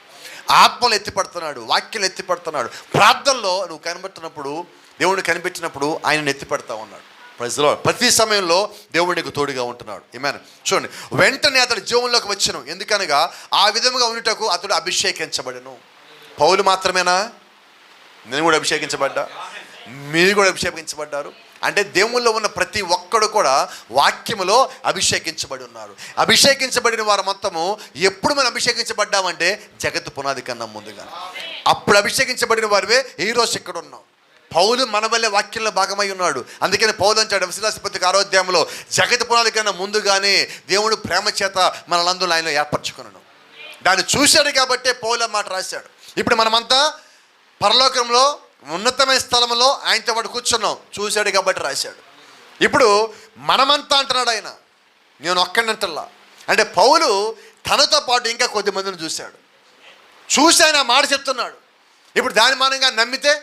ఆత్మలు ఎత్తిపడుతున్నాడు, వాక్యాలు ఎత్తిపడుతున్నాడు. ప్రార్థనలో నువ్వు కనిపెట్టినప్పుడు, దేవుడిని కనిపెట్టినప్పుడు ఆయన ఎత్తిపడతా ఉన్నాడు. Praise the lord. ప్రతి సమయంలో దేవుడు నీకు తోడుగా ఉంటున్నాడు. ఆమేన్. చూడండి, వెంటనే అతడు జీవంలోకి వచ్చెను, ఎందుకనగా ఆ విధముగా ఉండుటకు అతడు అభిషేకించబడెను. పౌలు మాత్రమేనా? నేను కూడా అభిషేకించబడ్డా, మీరు కూడా అభిషేకించబడ్డారు. అంటే దేవుల్లో ఉన్న ప్రతి ఒక్కడు కూడా వాక్యములో అభిషేకించబడి ఉన్నారు. అభిషేకించబడిన వారు మొత్తము ఎప్పుడు మనం అభిషేకించబడ్డామంటే జగత్తు పునాది కన్నా ముందుగా. అప్పుడు అభిషేకించబడిన వారివే ఈరోజు ఇక్కడ ఉన్నాం. పౌలు మన వల్లే వాక్యంలో భాగమై ఉన్నాడు. అందుకని పౌలు అంటాడు ఎఫెసీయుల పత్రిక 6వ అధ్యాయంలో, జగత్తు పునాది కన్నా ముందుగానే దేవుడు ప్రేమ చేత మనలందరూ ఆయనలో ఏర్పరచుకున్నాను. దాన్ని చూశాడు కాబట్టే పౌలు మాట రాశాడు. ఇప్పుడు మనమంతా పరలోకంలో ఉన్నతమైన స్థలంలో ఆయనతో పాటు కూర్చున్నాం, చూశాడు కాబట్టి రాశాడు. ఇప్పుడు మనమంతా అంటున్నాడు ఆయన, నేను ఒక్కడినంటల్లా. అంటే పౌలు తనతో పాటు ఇంకా కొద్ది మందిని చూసి ఆయన మాట చెప్తున్నాడు. ఇప్పుడు దాని మానంగా నమ్మితే,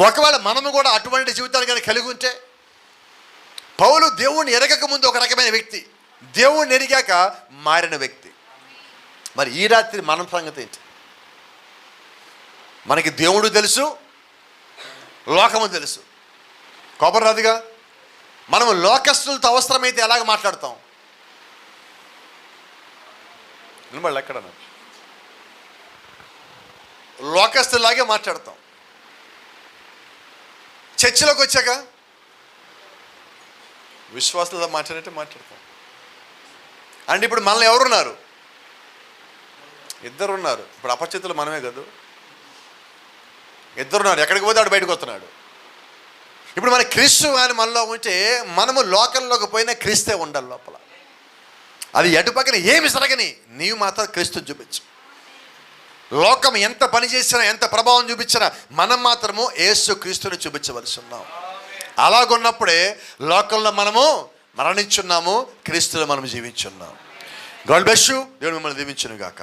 ఒకవేళ మనము కూడా అటువంటి జీవితాలు కానీ కలిగి ఉంటే, పౌలు దేవుణ్ణి ఎరగక ముందు ఒక రకమైన వ్యక్తి, దేవుణ్ణి ఎరిగాక మారిన వ్యక్తి. మరి ఈ రాత్రి మన సంగతి ఏంటి? మనకి దేవుడు తెలుసు, లోకము తెలుసు. కోపం రాదుగా. మనము లోకస్తులతో అవసరమైతే ఎలాగ మాట్లాడతాం? నిలబడి ఎక్కడ లోకస్తులాగే మాట్లాడతాం. చర్చిలోకి వచ్చాక విశ్వాసులతో మాట్లాడేట్టు మాట్లాడతాం. అంటే ఇప్పుడు మనల్ని ఎవరున్నారు? ఇద్దరు ఉన్నారు. ఇప్పుడు అపరిచితులు మనమే కదా, ఇద్దరున్నారు. ఎక్కడికి పోతే వాడు బయటకు వస్తున్నాడు. ఇప్పుడు మన క్రీస్తు అని మనలో ఉంటే, మనము లోకంలోకి పోయినా క్రీస్తే ఉండాలి లోపల. అది ఎటు పక్కన ఏమి జరగని, నీవు మాత్రం క్రీస్తుని చూపించు. లోకం ఎంత పని చేసినా, ఎంత ప్రభావం చూపించినా, మనం మాత్రము యేసు క్రీస్తుని చూపించవలసి ఉన్నాం. అలాగున్నప్పుడే లోకంలో మనము మరణించున్నాము, క్రీస్తులో మనం జీవించున్నాం. God bless you. దేవుడు మిమ్మల్ని దీవించును గాక.